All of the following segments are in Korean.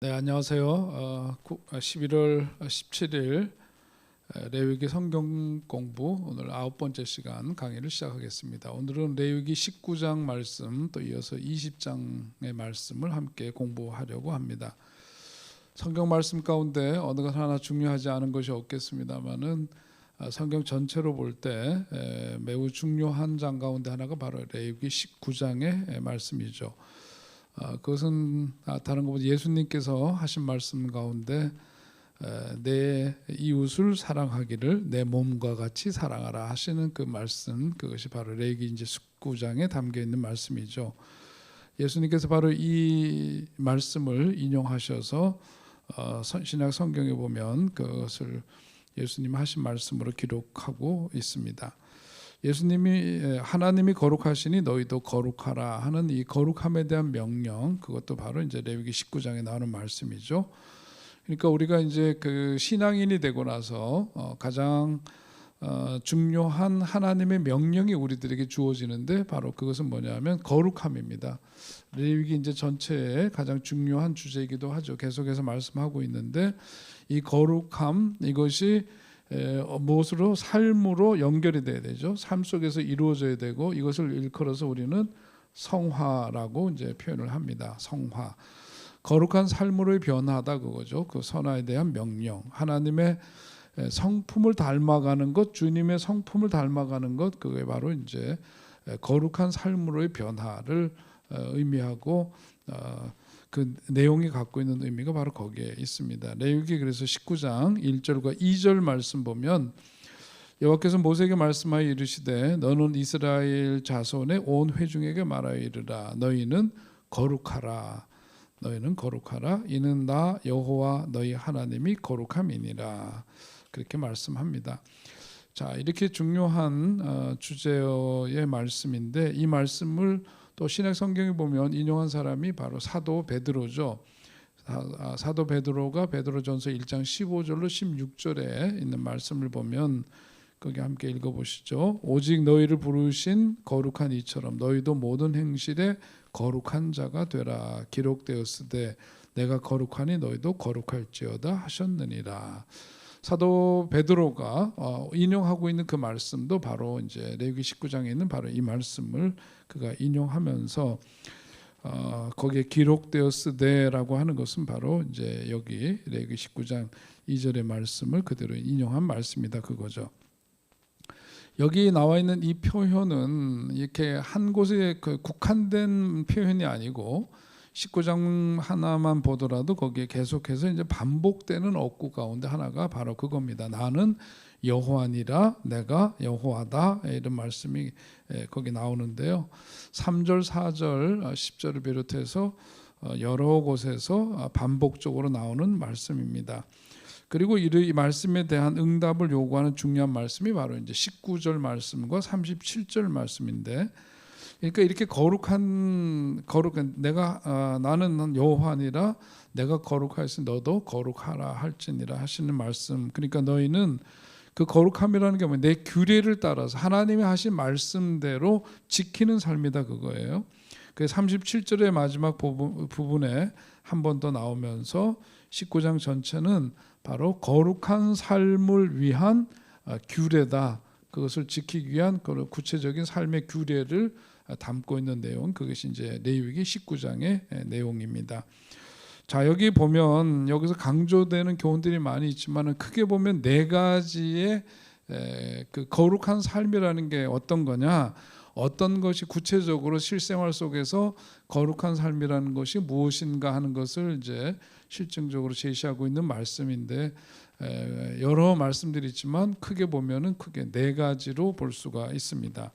네, 안녕하세요. 11월 17일 레위기 성경 공부 오늘 9번째 시간 강의를 시작하겠습니다. 오늘은 레위기 19장 말씀 또 이어서 20장의 말씀을 함께 공부하려고 합니다. 성경 말씀 가운데 어느 것 하나 중요하지 않은 것이 없겠습니다만은 성경 전체로 볼 때 매우 중요한 장 가운데 하나가 바로 레위기 19장의 말씀이죠. 그것은 다른 것보다 예수님께서 하신 말씀 가운데 내 이웃을 사랑하기를 내 몸과 같이 사랑하라 하시는 그 말씀, 그것이 바로 레위기 이제 19장에 담겨 있는 말씀이죠. 예수님께서 바로 이 말씀을 인용하셔서 신약 성경에 보면 그것을 예수님 하신 말씀으로 기록하고 있습니다. 예수님이 하나님이 거룩하시니 너희도 거룩하라 하는 이 거룩함에 대한 명령, 그것도 바로 이제 레위기 19장에 나오는 말씀이죠. 그러니까 우리가 이제 그 신앙인이 되고 나서 가장 중요한 하나님의 명령이 우리들에게 주어지는데 바로 그것은 뭐냐면 거룩함입니다. 레위기 이제 전체의 가장 중요한 주제이기도 하죠. 계속해서 말씀하고 있는데 이 거룩함, 이것이 무엇으로? 삶으로 연결이 돼야 되죠. 삶 속에서 이루어져야 되고, 이것을 일컬어서 우리는 성화라고 이제 표현을 합니다. 성화, 거룩한 삶으로의 변화다, 그거죠. 그 선화에 대한 명령, 하나님의 성품을 닮아가는 것, 주님의 성품을 닮아가는 것, 그게 바로 이제 거룩한 삶으로의 변화를 의미하고 그 내용이 갖고 있는 의미가 바로 거기에 있습니다. 레위기 그래서 19장 1절과 2절 말씀 보면 여호와께서 모세에게 말씀하여 이르시되 너는 이스라엘 자손의 온 회중에게 말하여 이르라 너희는 거룩하라 너희는 거룩하라 이는 나 여호와 너희 하나님이 거룩함이니라 그렇게 말씀합니다. 자, 이렇게 중요한 주제의 말씀인데 이 말씀을 또 신약 성경에 보면 인용한 사람이 바로 사도 베드로죠. 사도 베드로가 베드로전서 1장 15절로 16절에 있는 말씀을 보면 거기 함께 읽어보시죠. 오직 너희를 부르신 거룩한 이처럼 너희도 모든 행실에 거룩한 자가 되라. 기록되었으되 내가 거룩하니 너희도 거룩할지어다 하셨느니라. 사도 베드로가 인용하고 있는 그 말씀도 바로 이제 레위기 19장에 있는 바로 이 말씀을 그가 인용하면서 거기에 기록되었으되라고 하는 것은 바로 이제 여기 레위기 19장 2절의 말씀을 그대로 인용한 말씀이다, 그거죠. 여기 나와 있는 이 표현은 이렇게 한 곳에 국한된 표현이 아니고 19장 하나만 보더라도 거기에 계속해서 이제 반복되는 어구 가운데 하나가 바로 그겁니다. 나는 여호와니라 내가 여호와다 이런 말씀이 거기 나오는데요. 3절, 4절, 10절을 비롯해서 여러 곳에서 반복적으로 나오는 말씀입니다. 그리고 이 말씀에 대한 응답을 요구하는 중요한 말씀이 바로 이제 19절 말씀과 37절 말씀인데, 그러니까 이렇게 거룩한 내가 나는 여호와니라 내가 거룩하였으니 너도 거룩하라 할지니라 하시는 말씀. 그러니까 너희는 그 거룩함이라는 게 뭐냐? 내 규례를 따라서 하나님이 하신 말씀대로 지키는 삶이다, 그거예요. 그 37절의 마지막 부분에 한 번 더 나오면서 19장 전체는 바로 거룩한 삶을 위한 규례다. 그것을 지키기 위한 구체적인 삶의 규례를 담고 있는 내용, 그것이 이제 레위기 19장의 내용입니다. 자, 여기 보면 여기서 강조되는 교훈들이 많이 있지만 크게 보면 네 가지의 그 거룩한 삶이라는 게 어떤 거냐, 어떤 것이 구체적으로 실생활 속에서 거룩한 삶이라는 것이 무엇인가 하는 것을 이제 실증적으로 제시하고 있는 말씀인데, 여러 말씀들이 있지만 크게 보면은 크게 네 가지로 볼 수가 있습니다.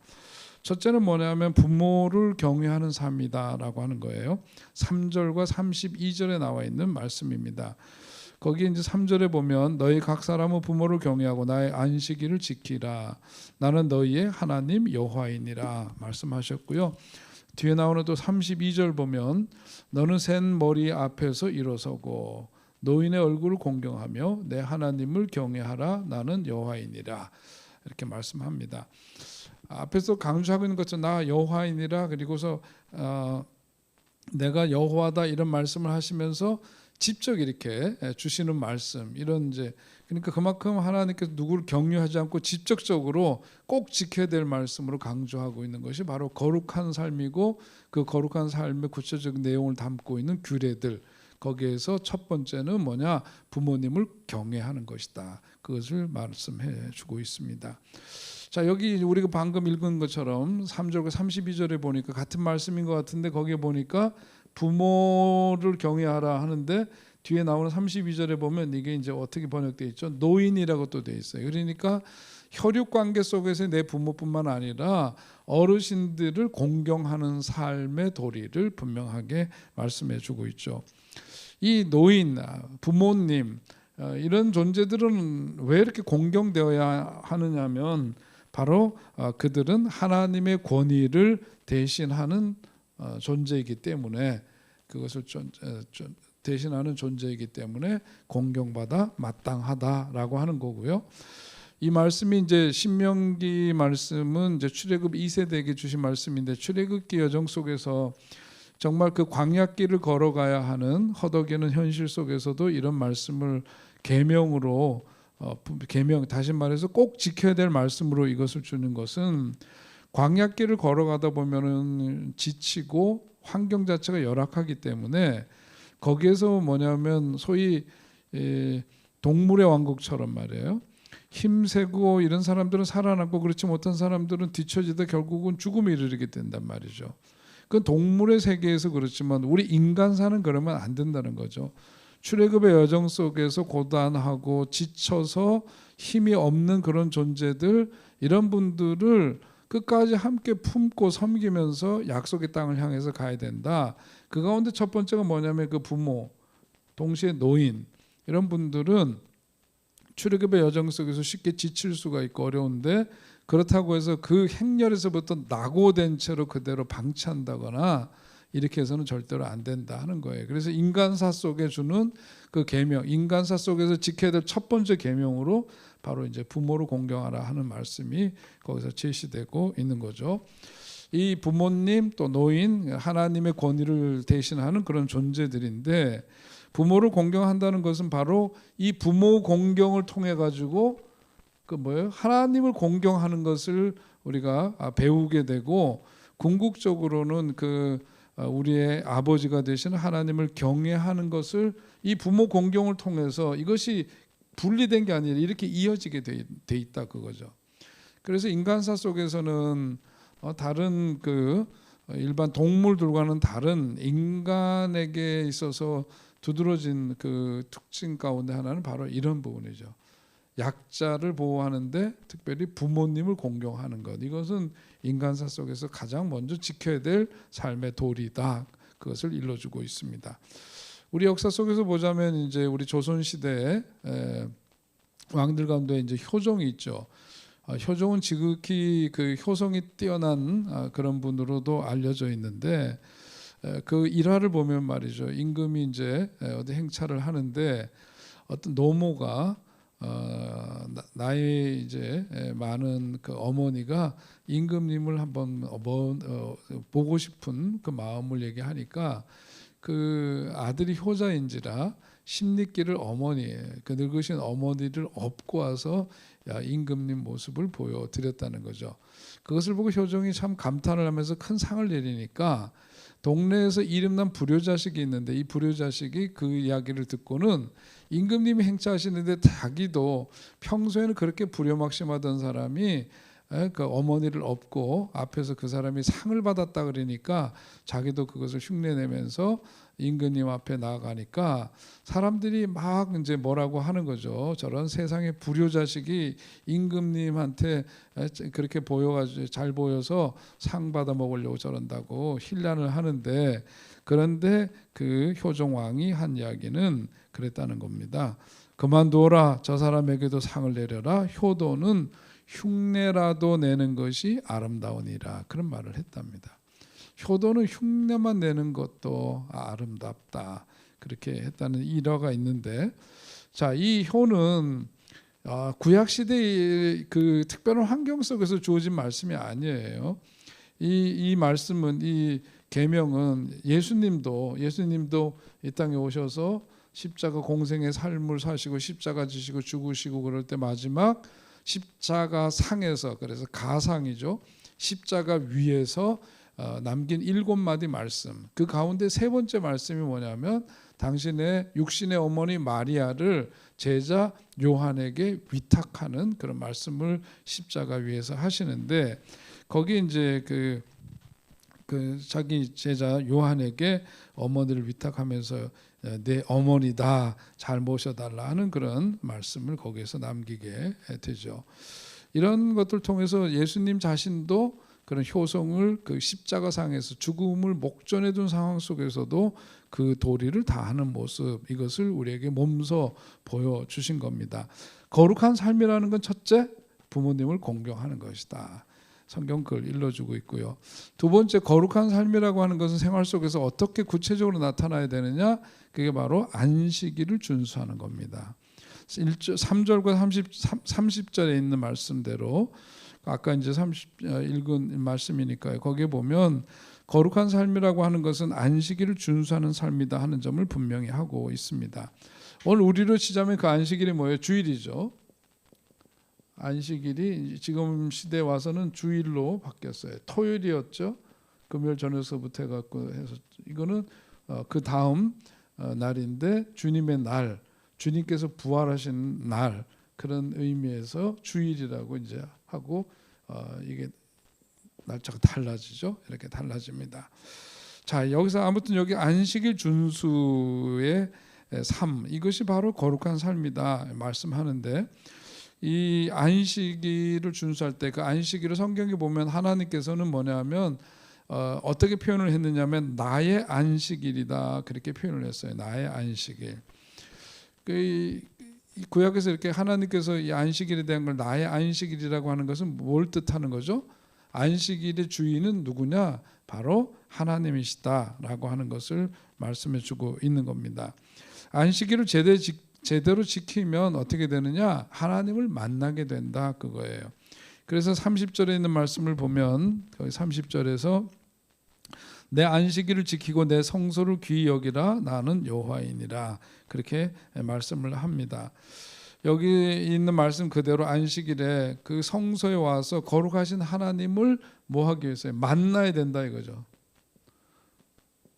첫째는 뭐냐면 부모를 경외하는 삶이다라고 하는 거예요. 3절과 32절에 나와 있는 말씀입니다. 거기 이제 3절에 보면 너희 각 사람은 부모를 경외하고 나의 안식일을 지키라. 나는 너희의 하나님 여호와이니라 말씀하셨고요. 뒤에 나오는 또 32절 보면 너는 센 머리 앞에서 일어서고 노인의 얼굴을 공경하며 내 하나님을 경외하라. 나는 여호와이니라 이렇게 말씀합니다. 앞에서 강조하고 있는 것은 나 여호와이니라, 그리고서 내가 여호와다 이런 말씀을 하시면서 직접 이렇게 주시는 말씀, 이런 이제 그러니까 그만큼 하나님께서 누구를 격려하지 않고 직접적으로 꼭 지켜야 될 말씀으로 강조하고 있는 것이 바로 거룩한 삶이고, 그 거룩한 삶의 구체적인 내용을 담고 있는 규례들, 거기에서 첫 번째는 뭐냐? 부모님을 경외하는 것이다. 그것을 말씀해 주고 있습니다. 자, 여기 우리가 방금 읽은 것처럼 3절과 32절에 보니까 같은 말씀인 것 같은데, 거기에 보니까 부모를 경외하라 하는데 뒤에 나오는 32절에 보면 이게 이제 어떻게 번역되어 있죠? 노인이라고 또 되어 있어요. 그러니까 혈육 관계 속에서 내 부모뿐만 아니라 어르신들을 공경하는 삶의 도리를 분명하게 말씀해 주고 있죠. 이 노인, 부모님, 이런 존재들은 왜 이렇게 공경되어야 하느냐면, 바로 그들은 하나님의 권위를 대신하는 존재이기 때문에, 그것을 대신하는 존재이기 때문에 공경받아 마땅하다라고 하는 거고요. 이 말씀이 이제 신명기 말씀은 이제 출애굽 2세대에게 주신 말씀인데, 출애굽기 여정 속에서 정말 그 광야길을 걸어가야 하는 허덕이는 현실 속에서도 이런 말씀을 계명으로, 계명, 다시 말해서 꼭 지켜야 될 말씀으로 이것을 주는 것은, 광야길을 걸어가다 보면은 지치고 환경 자체가 열악하기 때문에 거기에서 뭐냐면 소위 동물의 왕국처럼 말이에요. 힘세고 이런 사람들은 살아남고, 그렇지 못한 사람들은 뒤처지다 결국은 죽음에 이르게 된단 말이죠. 그건 동물의 세계에서 그렇지만 우리 인간사는 그러면 안 된다는 거죠. 출애굽의 여정 속에서 고단하고 지쳐서 힘이 없는 그런 존재들, 이런 분들을 끝까지 함께 품고 섬기면서 약속의 땅을 향해서 가야 된다. 그 가운데 첫 번째가 뭐냐면 그 부모, 동시에 노인, 이런 분들은 출애굽의 여정 속에서 쉽게 지칠 수가 있고 어려운데, 그렇다고 해서 그 행렬에서부터 낙오된 채로 그대로 방치한다거나 이렇게 해서는 절대로 안 된다 하는 거예요. 그래서 인간사 속에 주는 그 계명, 인간사 속에서 지켜야 될 첫 번째 계명으로 바로 이제 부모를 공경하라 하는 말씀이 거기서 제시되고 있는 거죠. 이 부모님 또 노인, 하나님의 권위를 대신하는 그런 존재들인데, 부모를 공경한다는 것은 바로 이 부모 공경을 통해 가지고 그 뭐예요? 하나님을 공경하는 것을 우리가 배우게 되고, 궁극적으로는 그 우리의 아버지가 되시는 하나님을 경외하는 것을 이 부모 공경을 통해서, 이것이 분리된 게 아니라 이렇게 이어지게 돼 있다 그거죠. 그래서 인간사 속에서는 다른 그 일반 동물들과는 다른 인간에게 있어서 두드러진 그 특징 가운데 하나는 바로 이런 부분이죠. 약자를 보호하는데 특별히 부모님을 공경하는 것, 이것은 인간사 속에서 가장 먼저 지켜야 될 삶의 도리다. 그것을 일러주고 있습니다. 우리 역사 속에서 보자면 이제 우리 조선 시대에 왕들 가운데 이제 효종이 있죠. 효종은 지극히 그 효성이 뛰어난 그런 분으로도 알려져 있는데, 그 일화를 보면 말이죠. 임금이 이제 어디 행차를 하는데 어떤 노모가 나이 이제 많은 그 어머니가 임금님을 한번 보고 싶은 그 마음을 얘기하니까, 그 아들이 효자인지라 십리길을 그 늙으신 어머니를 업고 와서 임금님 모습을 보여드렸다는 거죠. 그것을 보고 효종이 참 감탄을 하면서 큰 상을 내리니까, 동네에서 이름난 불효자식이 있는데, 이 불효자식이 그 이야기를 듣고는 임금님이 행차하시는데 자기도 평소에는 그렇게 불효막심하던 사람이 그 어머니를 업고 앞에서 그 사람이 상을 받았다 그러니까 자기도 그것을 흉내내면서 임금님 앞에 나아가니까 사람들이 막 이제 뭐라고 하는 거죠. 저런 세상의 불효자식이 임금님한테 그렇게 보여가지고 잘 보여서 상 받아 먹으려고 저런다고 힐난을 하는데, 그런데 그 효종 왕이 한 이야기는 그랬다는 겁니다. 그만두어라, 저 사람에게도 상을 내려라. 효도는 흉내라도 내는 것이 아름다우니라. 그런 말을 했답니다. 효도는 흉내만 내는 것도 아름답다. 그렇게 했다는 일화가 있는데, 자, 이 효는 구약 시대의 그 특별한 환경 속에서 주어진 말씀이 아니에요. 이 말씀은, 이 계명은 예수님도 이 땅에 오셔서 십자가 공생의 삶을 사시고 십자가 지시고 죽으시고 그럴 때 마지막 십자가 상에서, 그래서 가상이죠, 십자가 위에서 남긴 7마디 말씀, 그 가운데 세 번째 말씀이 뭐냐면 당신의 육신의 어머니 마리아를 제자 요한에게 위탁하는 그런 말씀을 십자가 위에서 하시는데, 거기 이제 그 자기 제자 요한에게 어머니를 위탁하면서 내 어머니다, 잘 모셔달라 하는 그런 말씀을 거기에서 남기게 되죠. 이런 것들 통해서 예수님 자신도 그런 효성을 그 십자가상에서 죽음을 목전에 둔 상황 속에서도 그 도리를 다하는 모습, 이것을 우리에게 몸소 보여주신 겁니다. 거룩한 삶이라는 건 첫째, 부모님을 공경하는 것이다. 성경 그걸 일러주고 있고요. 두 번째, 거룩한 삶이라고 하는 것은 생활 속에서 어떻게 구체적으로 나타나야 되느냐, 그게 바로 안식일을 준수하는 겁니다. 3절과 30절에 있는 말씀대로, 아까 이제 읽은 말씀이니까요. 거기에 보면 거룩한 삶이라고 하는 것은 안식일을 준수하는 삶이다 하는 점을 분명히 하고 있습니다. 오늘 우리로 치자면 그 안식일이 뭐예요? 주일이죠. 안식일이 지금 시대에 와서는 주일로 바뀌었어요. 토요일이었죠. 금요일 저녁서부터 해갖고 해서 이거는 그 다음 날인데 주님의 날, 주님께서 부활하신 날, 그런 의미에서 주일이라고 이제 하고 이게 날짜가 달라지죠. 이렇게 달라집니다. 자, 여기서 아무튼 여기 안식일 준수의 삶, 이것이 바로 거룩한 삶이다 말씀하는데, 이 안식일을 준수할 때 그 안식일을 성경에 보면 하나님께서는 뭐냐면 어떻게 표현을 했느냐면 나의 안식일이다, 그렇게 표현을 했어요. 나의 안식일. 그 구약에서 이렇게 하나님께서 이 안식일에 대한 걸 나의 안식일이라고 하는 것은 뭘 뜻하는 거죠? 안식일의 주인은 누구냐? 바로 하나님이시다라고 하는 것을 말씀해주고 있는 겁니다. 안식일을 제대로 지키면 어떻게 되느냐? 하나님을 만나게 된다, 그거예요. 그래서 30절에 있는 말씀을 보면 거기 30절에서 내 안식일을 지키고 내 성소를 귀히 여기라, 나는 여호와이니라, 그렇게 말씀을 합니다. 여기 있는 말씀 그대로 안식일에 그 성소에 와서 거룩하신 하나님을 뭐 하기 위해서요? 만나야 된다 이거죠.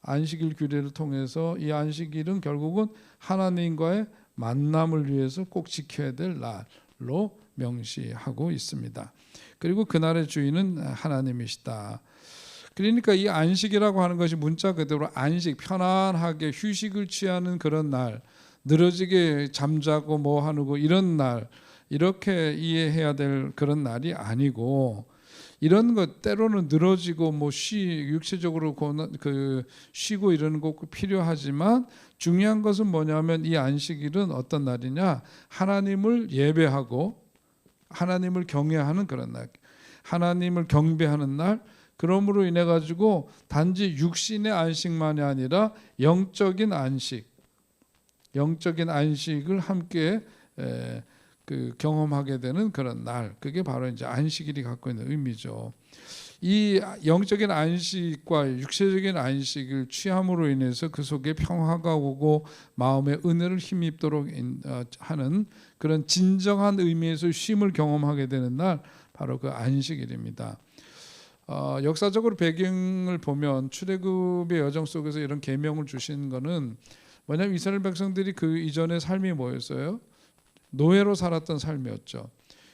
안식일 규례를 통해서 이 안식일은 결국은 하나님과의 만남을 위해서 꼭 지켜야 될 날로 명시하고 있습니다. 그리고 그날의 주인은 하나님이시다. 그러니까 이 안식이라고 하는 것이 문자 그대로 안식, 편안하게 휴식을 취하는 그런 날, 늘어지게 잠자고 뭐 하고 이런 날, 이렇게 이해해야 될 그런 날이 아니고, 이런 것 때로는 늘어지고 뭐 육체적으로 쉬고 이러는 거 필요하지만, 중요한 것은 뭐냐면 이 안식일은 어떤 날이냐? 하나님을 예배하고 하나님을 경외하는 그런 날, 하나님을 경배하는 날. 그러므로 인해 가지고 단지 육신의 안식만이 아니라 영적인 안식을 함께 경험하게 되는 그런 날, 그게 바로 이제 안식일이 갖고 있는 의미죠. 이 영적인 안식과 육체적인 안식을 취함으로 인해서 그 속에 평화가 오고 마음의 은혜를 힘입도록 하는 그런 진정한 의미에서 쉼을 경험하게 되는 날, 바로 그 안식일입니다. 역사적으로 배경을 보면 출애굽의 여정 속에서 이런 계명을 주신 거는 뭐냐면 이스라엘 백성들이 그 이전의 삶이 뭐였어요? 노예로 살았던 삶이었죠.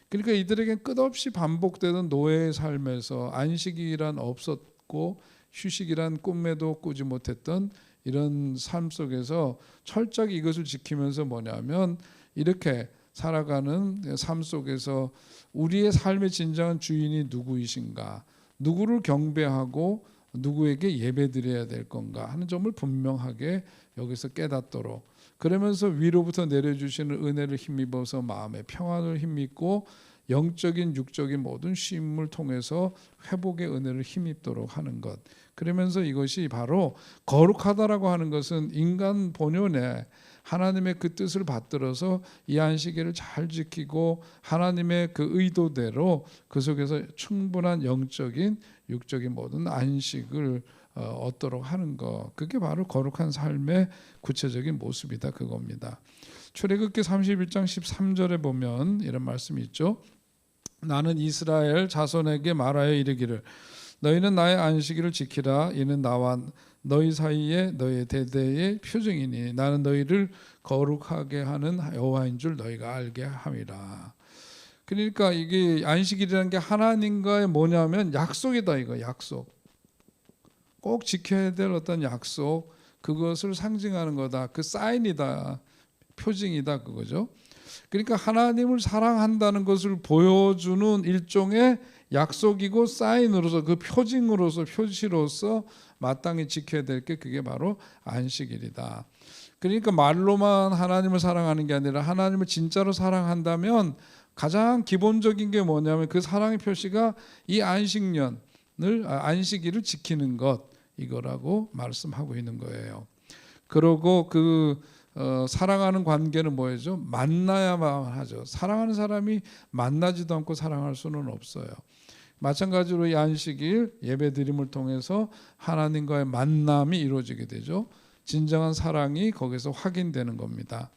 그러니까 이들에겐 끝없이 반복되던 노예의 삶에서 안식이란 없었고 휴식이란 꿈에도 꾸지 못했던 이런 삶 속에서 철저히 이것을 지키면서 뭐냐면 이렇게 살아가는 삶 속에서 우리의 삶의 진정한 주인이 누구이신가, 누구를 경배하고 누구에게 예배드려야 될 건가 하는 점을 분명하게 여기서 깨닫도록, 그러면서 위로부터 내려주시는 은혜를 힘입어서 마음의 평안을 힘입고 영적인 육적인 모든 쉼을 통해서 회복의 은혜를 힘입도록 하는 것. 그러면서 이것이 바로 거룩하다라고 하는 것은 인간 본연에 하나님의 그 뜻을 받들어서 이 안식일을 잘 지키고 하나님의 그 의도대로 그 속에서 충분한 영적인 육적인 모든 안식을 얻도록 하는 것, 그게 바로 거룩한 삶의 구체적인 모습이다, 그겁니다. 출애굽기 31장 13절에 보면 이런 말씀이 있죠. 나는 이스라엘 자손에게 말하여 이르기를 너희는 나의 안식일을 지키라. 이는 나와 너희 사이에 너희 대대의 표징이니 나는 너희를 거룩하게 하는 여호와인 줄 너희가 알게 함이라. 그러니까 이게 안식일이라는 게 하나님과의 뭐냐면 약속이다, 이거 약속. 꼭 지켜야 될 어떤 약속, 그것을 상징하는 거다. 그 사인이다, 표징이다, 그거죠. 그러니까 하나님을 사랑한다는 것을 보여주는 일종의 약속이고 사인으로서, 그 표징으로서, 표시로서 마땅히 지켜야 될 게 그게 바로 안식일이다. 그러니까 말로만 하나님을 사랑하는 게 아니라 하나님을 진짜로 사랑한다면 가장 기본적인 게 뭐냐면 그 사랑의 표시가 이 안식일을 지키는 것, 이거라고 말씀하고 있는 거예요. 그리고 사랑하는 관계는 뭐죠? 만나야만 하죠. 사랑하는 사람이 만나지도 않고 사랑할 수는 없어요. 마찬가지로 이 안식일 예배드림을 통해서 하나님과의 만남이 이루어지게 되죠. 진정한 사랑이 거기서 확인되는 겁니다.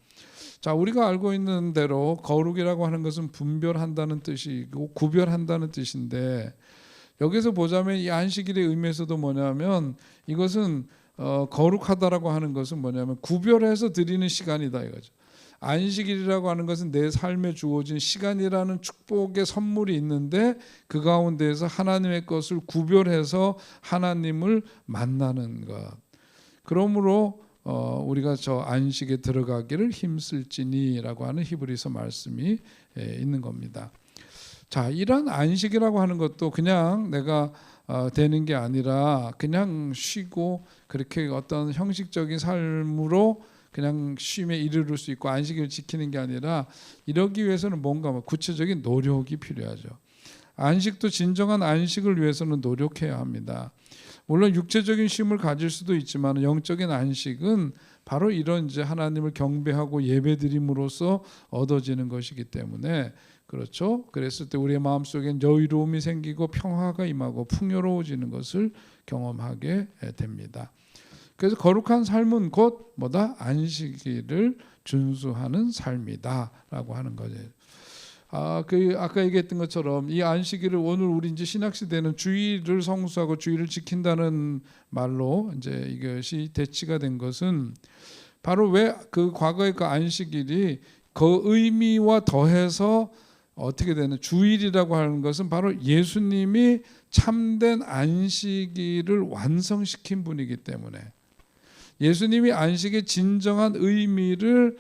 자, 우리가 알고 있는 대로 거룩이라고 하는 것은 분별한다는 뜻이고 구별한다는 뜻인데, 여기서 보자면 이 안식일의 의미에서도 뭐냐면 이것은 거룩하다라고 하는 것은 뭐냐면 구별해서 드리는 시간이다, 이거죠. 안식일이라고 하는 것은 내 삶에 주어진 시간이라는 축복의 선물이 있는데 그 가운데에서 하나님의 것을 구별해서 하나님을 만나는 것. 그러므로 우리가 저 안식에 들어가기를 힘쓸지니라고 하는 히브리서 말씀이 있는 겁니다. 자, 이런 안식이라고 하는 것도 그냥 내가 되는 게 아니라 그냥 쉬고 그렇게 어떤 형식적인 삶으로 그냥 쉼에 이르를 수 있고 안식일을 지키는 게 아니라 이러기 위해서는 뭔가 구체적인 노력이 필요하죠. 안식도 진정한 안식을 위해서는 노력해야 합니다. 물론 육체적인 쉼을 가질 수도 있지만 영적인 안식은 바로 이런 이제 하나님을 경배하고 예배드림으로써 얻어지는 것이기 때문에, 그렇죠. 그랬을 때 우리의 마음속엔 여유로움이 생기고 평화가 임하고 풍요로워지는 것을 경험하게 됩니다. 그래서 거룩한 삶은 곧 뭐다? 안식일을 준수하는 삶이다라고 하는 거죠. 아까 얘기했던 것처럼 이 안식일을 오늘 우리 이제 신약 시대는 주일을 성수하고 주일을 지킨다는 말로 이제 이것이 대치가 된 것은 바로 왜 그 과거의 그 안식일이 그 의미와 더해서 어떻게 되는 주일이라고 하는 것은 바로 예수님이 참된 안식일을 완성시킨 분이기 때문에, 예수님이 안식의 진정한 의미를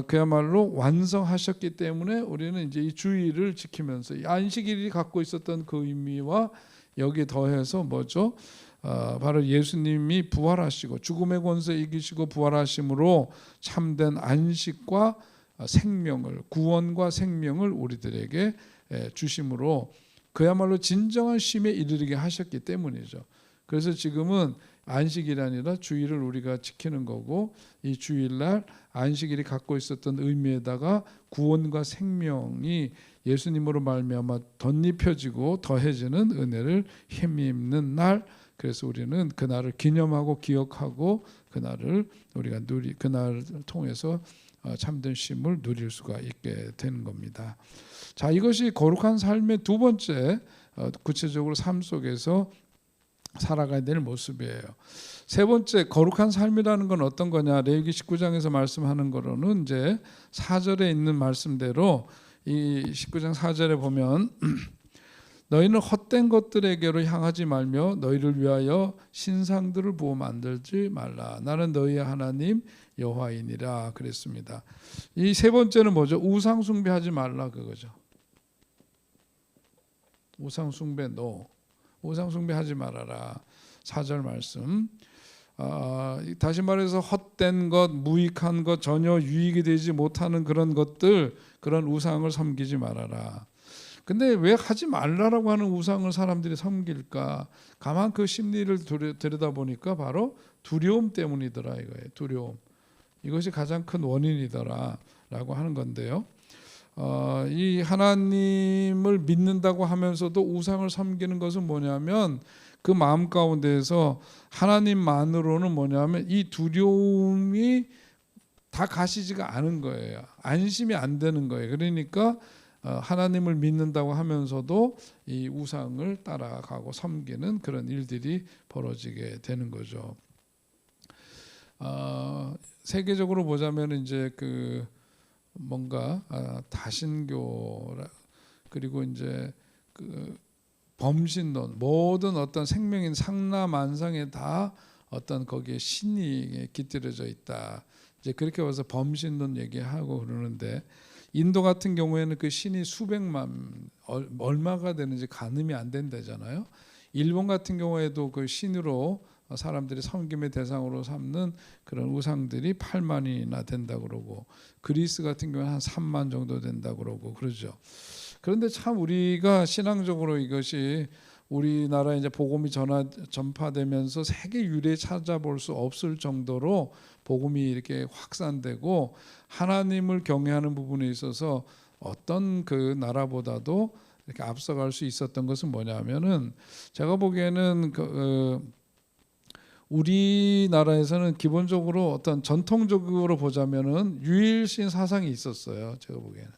그야말로 완성하셨기 때문에 우리는 이제 이 주일을 지키면서 이 안식일이 갖고 있었던 그 의미와 여기에 더해서 뭐죠? 바로 예수님이 부활하시고 죽음의 권세 이기시고 부활하심으로 참된 안식과 생명을, 구원과 생명을 우리들에게 주심으로 그야말로 진정한 쉼에 이르게 하셨기 때문이죠. 그래서 지금은 안식일이 아니라 주일을 우리가 지키는 거고, 이 주일날 안식일이 갖고 있었던 의미에다가 구원과 생명이 예수님으로 말미암아 덧입혀지고 더해지는 은혜를 힘입는 날, 그래서 우리는 그날을 기념하고 기억하고 그날을 우리가 그날을 통해서 참된 쉼을 누릴 수가 있게 되는 겁니다. 자, 이것이 거룩한 삶의 두 번째 구체적으로 삶 속에서 살아가야 될 모습이에요. 세 번째, 거룩한 삶이라는 건 어떤 거냐? 레위기 19장에서 말씀하는 거로는 이제 4절에 있는 말씀대로 이 19장 4절에 보면 너희는 헛된 것들에게로 향하지 말며 너희를 위하여 신상들을 부어 만들지 말라. 나는 너희의 하나님 여호와이니라 그랬습니다. 이 세 번째는 뭐죠? 우상 숭배하지 말라, 그거죠. 우상 숭배 우상 숭배하지 말아라. 4절 말씀. 다시 말해서 헛된 것, 무익한 것, 전혀 유익이 되지 못하는 그런 것들, 그런 우상을 섬기지 말아라. 근데 왜 하지 말라라고 하는 우상을 사람들이 섬길까? 가만 그 심리를 들여다보니까 바로 두려움 때문이더라, 이거예요. 두려움. 이것이 가장 큰 원인이더라라고 하는 건데요. 이 하나님을 믿는다고 하면서도 우상을 섬기는 것은 뭐냐면 그 마음 가운데에서 하나님만으로는 뭐냐면 이 두려움이 다 가시지가 않은 거예요. 안심이 안 되는 거예요. 그러니까 하나님을 믿는다고 하면서도 이 우상을 따라가고 섬기는 그런 일들이 벌어지게 되는 거죠. 세계적으로 보자면 이제 그 뭔가 다신교 그리고 이제 그 범신론 모든 어떤 생명인 상라만상에 다 어떤 거기에 신이 깃들여져 있다. 이제 그렇게 와서 범신론 얘기하고 그러는데 인도 같은 경우에는 그 신이 수백만 얼마가 되는지 가늠이 안 된다잖아요. 일본 같은 경우에도 그 신으로 사람들이 섬김의 대상으로 삼는 그런 우상들이 8만이나 된다 그러고 그리스 같은 경우는 한 3만 정도 된다 그러고 그러죠. 그런데 참 우리가 신앙적으로 이것이 우리나라에 이제 복음이 전파되면서 세계 유례 찾아볼 수 없을 정도로 복음이 이렇게 확산되고 하나님을 경외하는 부분에 있어서 어떤 그 나라보다도 이렇게 앞서갈 수 있었던 것은 뭐냐면은 제가 보기에는 우리나라에서는 기본적으로 어떤 전통적으로 보자면은 유일신 사상이 있었어요. 제가 보기에는.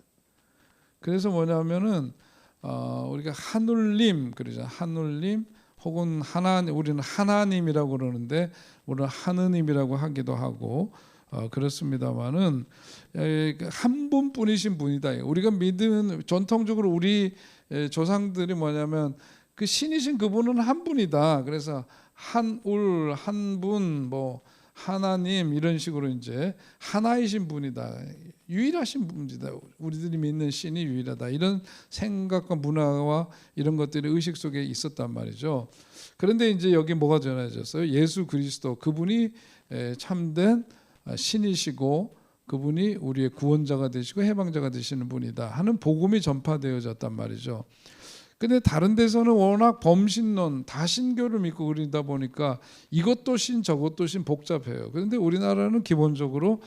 그래서 뭐냐면은 우리가 하늘님 그러죠. 하늘님 혹은 하나님 우리는 하나님이라고 그러는데 우리는 하느님이라고 하기도 하고 그렇습니다만은 한 분뿐이신 분이다. 우리가 믿은 전통적으로 우리 조상들이 뭐냐면 그 신이신 그분은 한 분이다. 그래서 한울 한 분 뭐 하나님 이런 식으로 이제 하나이신 분이다. 유일하신 분이다. 우리들이 믿는 신이 유일하다. 이런 생각과 문화와 이런 것들이 의식 속에 있었단 말이죠. 그런데 이제 여기 뭐가 전해졌어요? 예수 그리스도 그분이 참된 신이시고 그분이 우리의 구원자가 되시고 해방자가 되시는 분이다 하는 복음이 전파되어졌단 말이죠. 근데 다른 데서는 워낙 범신론, 다신교를 믿고 그러다 보니까 이것도 신 저것도 신 복잡해요. 그런데 우리나라는 기본적으로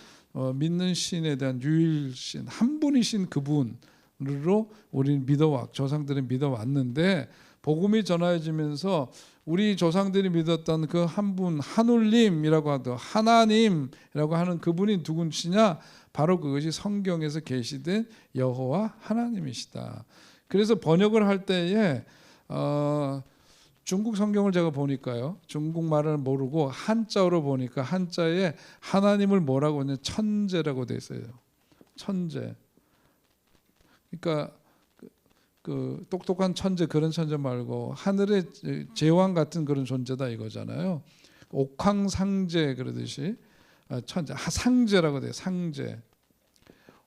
믿는 신에 대한 유일신 한 분이신 그분으로 우리는 조상들은 믿어왔는데 복음이 전해지면서 우리 조상들이 믿었던 그 한 분 하늘님이라고 하던 하나님이라고 하는 그분이 누구시냐? 바로 그것이 성경에서 계시된 여호와 하나님이시다. 그래서 번역을 할 때에 중국 성경을 제가 보니까요. 중국말을 모르고 한자어로 보니까 한자에 하나님을 뭐라고 하냐 천재라고 돼 있어요. 천재. 그러니까 그 똑똑한 천재 그런 천재 말고 하늘의 제왕 같은 그런 존재다 이거잖아요. 옥황상제 그러듯이 천재, 상제라고 돼요. 상제.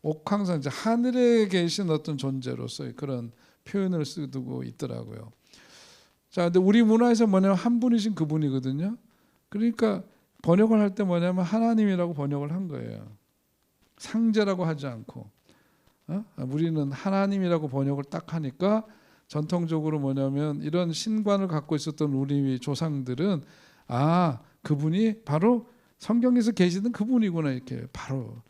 옥황상제 하늘에 계신 어떤 존재로서의 그런 표현을 쓰고 있더라고요. 자, 근데 우리 문화에서 뭐냐면 한 분이신 그분이거든요. 그러니까 번역을 할 때 뭐냐면 하나님이라고 번역을 한 거예요. 상제라고 하지 않고 우리는 하나님이라고 번역을 딱 하니까 전통적으로 뭐냐면 이런 신관을 갖고 있었던 우리 조상들은 그분이 바로 성경에서 계시던 그분이구나 이렇게 바로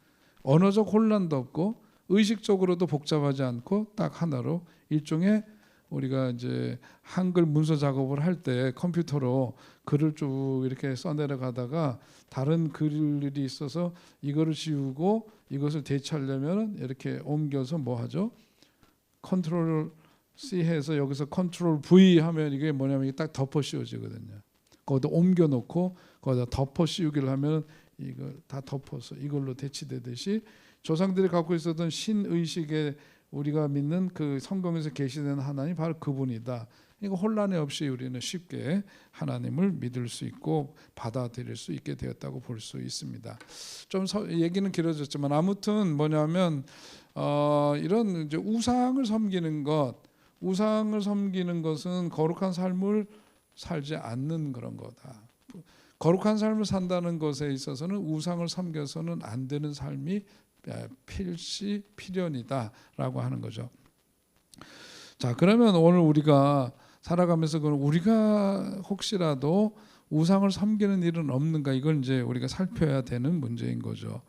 언어적 혼란도 없고 의식적으로도 복잡하지 않고 딱 하나로 일종의 우리가 이제 한글 문서 작업을 할 때 컴퓨터로 글을 쭉 이렇게 써내려가다가 다른 글이 있어서 이거를 지우고 이것을 대체하려면 이렇게 옮겨서 뭐 하죠? 컨트롤 C 해서 여기서 컨트롤 V 하면 이게 뭐냐면 이게 딱 덮어 씌워지거든요. 거기다 옮겨 놓고 거기다 덮어 씌우기를 하면 이걸 다 덮어서 이걸로 대치되듯이 조상들이 갖고 있었던 신의식에 우리가 믿는 그 성경에서 계시된 하나님 바로 그분이다. 이거 혼란이 없이 우리는 쉽게 하나님을 믿을 수 있고 받아들일 수 있게 되었다고 볼 수 있습니다. 좀 얘기는 길어졌지만 아무튼 뭐냐면 이런 이제 우상을 섬기는 것은 거룩한 삶을 살지 않는 그런 거다. 거룩한 삶을 산다는 것에 있어서는 우상을 섬겨서는 안 되는 삶이 필시 필연이다라고 하는 거죠. 자, 그러면 오늘 우리가 살아가면서 우리가 혹시라도 우상을 섬기는 일은 없는가 이걸 이제 우리가 살펴야 되는 문제인 거죠.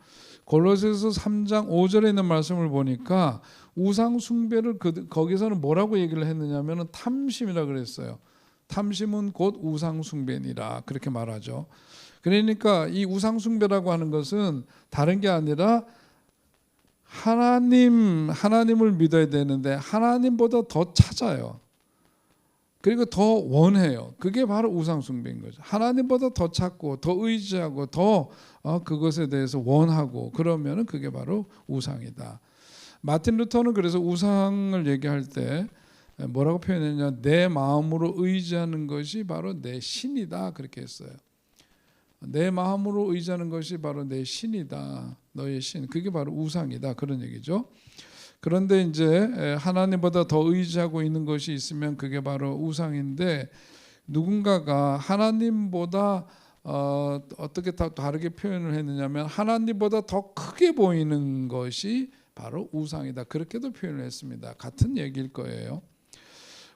골로새서 3장 5절에 있는 말씀을 보니까 우상 숭배를 거기서는 뭐라고 얘기를 했느냐면은 탐심이라 그랬어요. 탐심은 곧 우상 숭배니라 그렇게 말하죠. 그러니까 이 우상 숭배라고 하는 것은 다른 게 아니라 하나님을 믿어야 되는데 하나님보다 더 찾아요. 그리고 더 원해요. 그게 바로 우상 숭배인 거죠. 하나님보다 더 찾고 더 의지하고 더 그것에 대해서 원하고 그러면은 그게 바로 우상이다. 마틴 루터는 그래서 우상을 얘기할 때 뭐라고 표현했냐? 내 마음으로 의지하는 것이 바로 내 신이다 그렇게 했어요. 내 마음으로 의지하는 것이 바로 내 신이다. 너의 신. 그게 바로 우상이다. 그런 얘기죠. 그런데 이제 하나님보다 더 의지하고 있는 것이 있으면 그게 바로 우상인데 누군가가 하나님보다 어떻게 다르게 표현을 했느냐면 하나님보다 더 크게 보이는 것이 바로 우상이다. 그렇게도 표현을 했습니다. 같은 얘기일 거예요.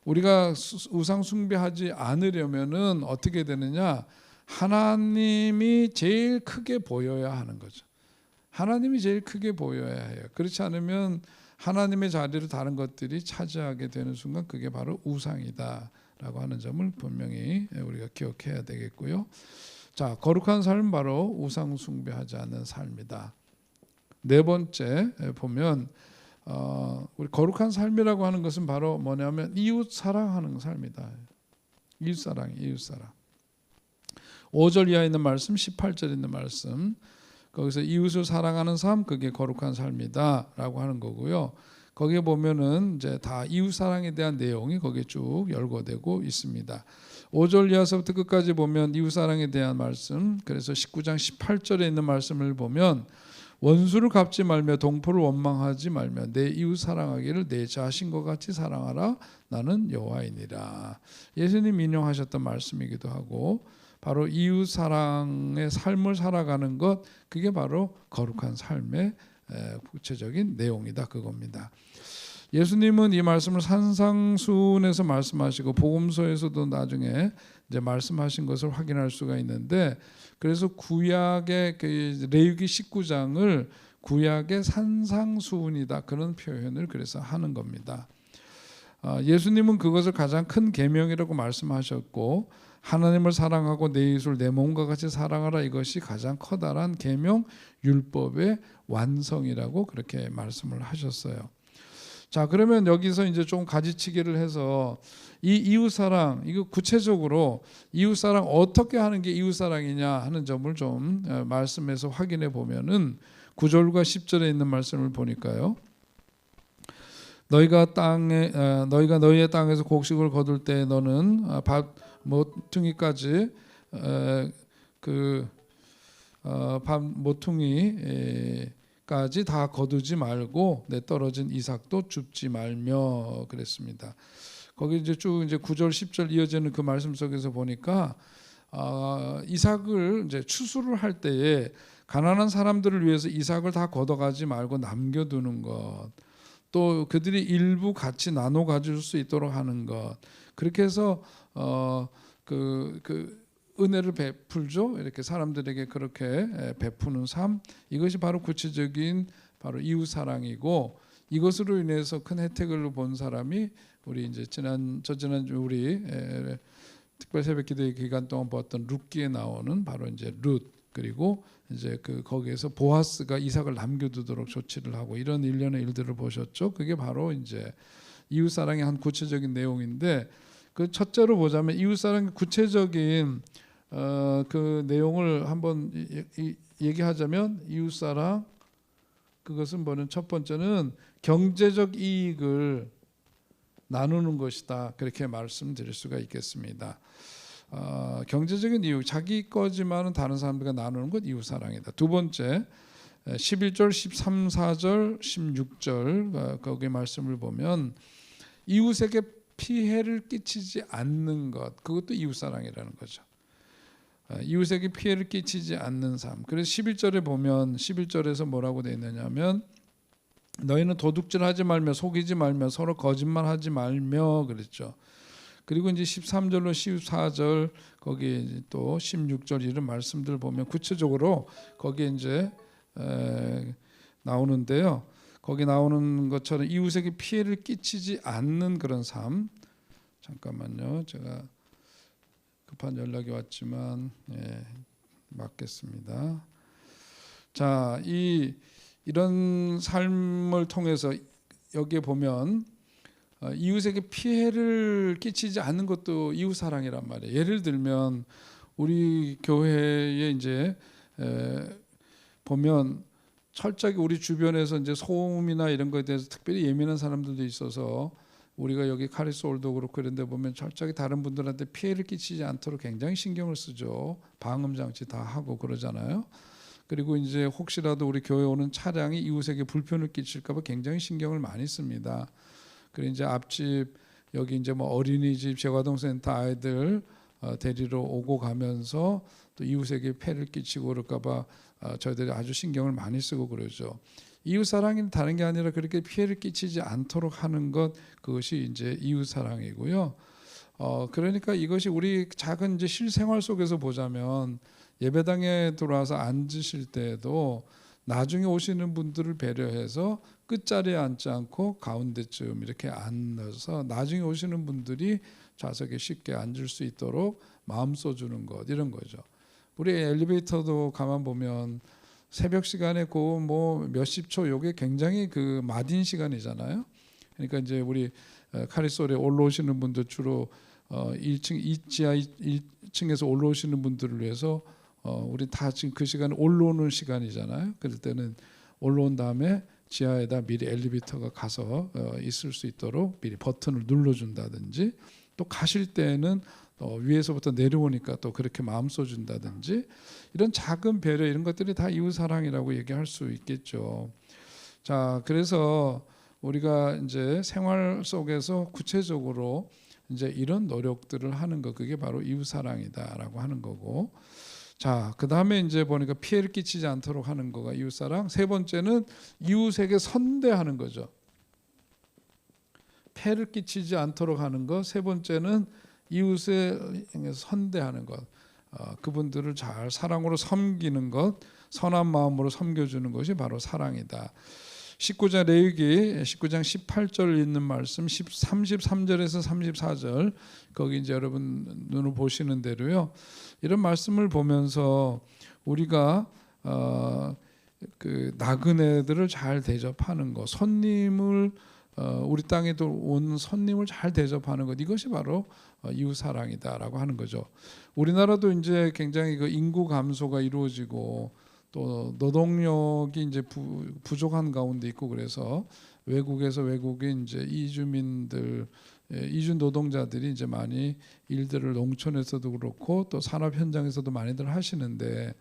우리가 우상 숭배하지 않으려면은 어떻게 되느냐? 하나님이 제일 크게 보여야 하는 거죠. 하나님이 제일 크게 보여야 해요. 그렇지 않으면 하나님의 자리를 다른 것들이 차지하게 되는 순간 그게 바로 우상이다라고 하는 점을 분명히 우리가 기억해야 되겠고요. 자, 거룩한 삶은 바로 우상 숭배하지 않는 삶이다. 네 번째 보면 우리 거룩한 삶이라고 하는 것은 바로 뭐냐면 이웃 사랑하는 삶이다. 이웃 사랑. 5절 이하에 있는 말씀, 18절에 있는 말씀. 거기서 이웃을 사랑하는 삶, 그게 거룩한 삶이다라고 하는 거고요. 거기에 보면은 이제 다 이웃 사랑에 대한 내용이 거기에 쭉 열거되고 있습니다. 5절 이하서부터 끝까지 보면 이웃 사랑에 대한 말씀. 그래서 19장 18절에 있는 말씀을 보면 원수를 갚지 말며 동포를 원망하지 말며 내 이웃 사랑하기를 내 자신과 같이 사랑하라. 나는 여호와이니라. 예수님 인용하셨던 말씀이기도 하고 바로 이웃 사랑의 삶을 살아가는 것, 그게 바로 거룩한 삶의 구체적인 내용이다 그겁니다. 예수님은 이 말씀을 산상수훈에서 말씀하시고 복음서에서도 나중에 이제 말씀하신 것을 확인할 수가 있는데, 그래서 구약의 레위기 19장을 구약의 산상수훈이다 그런 표현을 그래서 하는 겁니다. 예수님은 그것을 가장 큰 계명이라고 말씀하셨고 하나님을 사랑하고 내 이웃을 내 몸과 같이 사랑하라, 이것이 가장 커다란 계명 율법의 완성이라고 그렇게 말씀을 하셨어요. 자, 그러면 여기서 이제 좀 가지치기를 해서 이 이웃사랑, 이거 구체적으로 이웃사랑 어떻게 하는 게 이웃사랑이냐 하는 점을 좀 말씀에서 확인해 보면은 9절과 10절에 있는 말씀을 보니까요. 너희가 너희의 땅에서 곡식을 거둘 때 너는 밥 모퉁이까지 밥 모퉁이까지 다 거두지 말고 내 떨어진 이삭도 줍지 말며 그랬습니다. 거기 이제 쭉 이제 9절 10절 이어지는 그 말씀 속에서 보니까 이삭을 이제 추수를 할 때에 가난한 사람들을 위해서 이삭을 다 걷어가지 말고 남겨두는 것, 또 그들이 일부 같이 나눠 가질 수 있도록 하는 것, 그렇게 해서 그 은혜를 베풀죠. 이렇게 사람들에게 그렇게 베푸는 삶, 이것이 바로 구체적인 바로 이웃 사랑이고, 이것으로 인해서 큰 혜택을 본 사람이 우리 이제 지난 우리 특별 새벽기도의 기간 동안 보았던 룻기에 나오는 바로 이제 룻, 그리고 이제 거기에서 보아스가 이삭을 남겨두도록 조치를 하고 이런 일련의 일들을 보셨죠. 그게 바로 이제 이웃 사랑의 한 구체적인 내용인데, 그 첫째로 보자면 이웃 사랑의 구체적인 그 내용을 한번 얘기하자면, 이웃 사랑 그것은 뭐는 첫 번째는 경제적 이익을 나누는 것이다 그렇게 말씀드릴 수가 있겠습니다. 경제적인 이유, 자기 거지만은 다른 사람들과 나누는 것 이웃 사랑이다. 두 번째 11절 13, 4절 16절 거기 말씀을 보면 이웃에게 피해를 끼치지 않는 것, 그것도 이웃 사랑이라는 거죠. 이웃에게 피해를 끼치지 않는 삶. 그래서 11절에 보면 11절에서 뭐라고 되어 있느냐면 너희는 도둑질하지 말며 속이지 말며 서로 거짓말하지 말며 그랬죠. 그리고 이제 13절로 14절 거기 또 16절 이런 말씀들 보면 구체적으로 거기에 이제 나오는데요. 거기 나오는 것처럼 이웃에게 피해를 끼치지 않는 그런 삶. 잠깐만요. 제가 급한 연락이 왔지만 맞겠습니다. 자, 이런 삶을 통해서 여기에 보면 이웃에게 피해를 끼치지 않는 것도 이웃 사랑이란 말이에요. 예를 들면 우리 교회에 이제 보면 철저하게 우리 주변에서 이제 소음이나 이런 거에 대해서 특별히 예민한 사람들도 있어서 우리가 여기 카리스홀도 그렇고 이런 데 보면 철저하게 다른 분들한테 피해를 끼치지 않도록 굉장히 신경을 쓰죠. 방음 장치 다 하고 그러잖아요. 그리고 이제 혹시라도 우리 교회 오는 차량이 이웃에게 불편을 끼칠까 봐 굉장히 신경을 많이 씁니다. 그리고 이제 앞집 여기 이제 뭐 어린이집 재활동센터 아이들 데리러 오고 가면서 또 이웃에게 폐를 끼치고 그럴까 봐 저희들이 아주 신경을 많이 쓰고 그러죠. 이웃 사랑이 다른 게 아니라 그렇게 피해를 끼치지 않도록 하는 것, 그것이 이제 이웃 사랑이고요. 그러니까 이것이 우리 작은 이제 실생활 속에서 보자면 예배당에 들어와서 앉으실 때에도 나중에 오시는 분들을 배려해서 끝자리에 앉지 않고 가운데쯤 이렇게 앉아서 나중에 오시는 분들이 좌석에 쉽게 앉을 수 있도록 마음 써주는 것, 이런 거죠. 우리 엘리베이터도 가만 보면 새벽 시간에 그 뭐 몇십 초 요게 굉장히 그 마딘 시간이잖아요. 그러니까 이제 우리 카리솔에 올라오시는 분들 주로 1층 지하 1층에서 올라오시는 분들을 위해서 우리 다 지금 그 시간에 올라오는 시간이잖아요. 그럴 때는 올라온 다음에 지하에다 미리 엘리베이터가 가서 있을 수 있도록 미리 버튼을 눌러준다든지, 또 가실 때는 위에서부터 내려오니까 또 그렇게 마음 써준다든지, 이런 작은 배려, 이런 것들이 다 이웃 사랑이라고 얘기할 수 있겠죠. 자, 그래서 우리가 이제 생활 속에서 구체적으로 이제 이런 노력들을 하는 거, 그게 바로 이웃 사랑이다라고 하는 거고. 자, 그 다음에 이제 보니까 피해를 끼치지 않도록 하는 거가 이웃 사랑. 세 번째는 이웃에게 선대하는 거죠. 폐를 끼치지 않도록 하는 것. 세 번째는 이웃에 선대하는 것. 그분들을 잘 사랑으로 섬기는 것, 선한 마음으로 섬겨주는 것이 바로 사랑이다. 19장 레위기 19장 18절 있는 말씀 33절에서 34절, 거기 이제 여러분 눈을 보시는 대로요. 이런 말씀을 보면서 우리가 그 나그네들을 잘 대접하는 것, 손님을 우리 땅에 온 손님을 잘 대접하는 것, 이것이 바로 이웃 사랑이다라고 하는 거죠. 우리나라도 이제 굉장히 그 인구 감소가 이루어지고 또 노동력이 이제 부족한 가운데 있고, 그래서 외국에서 외국에 이제 이주민들, 이주 노동자들이 이제 많이 일들을 농촌에서도 그렇고 또 산업 현장에서도 많이들 하시는데,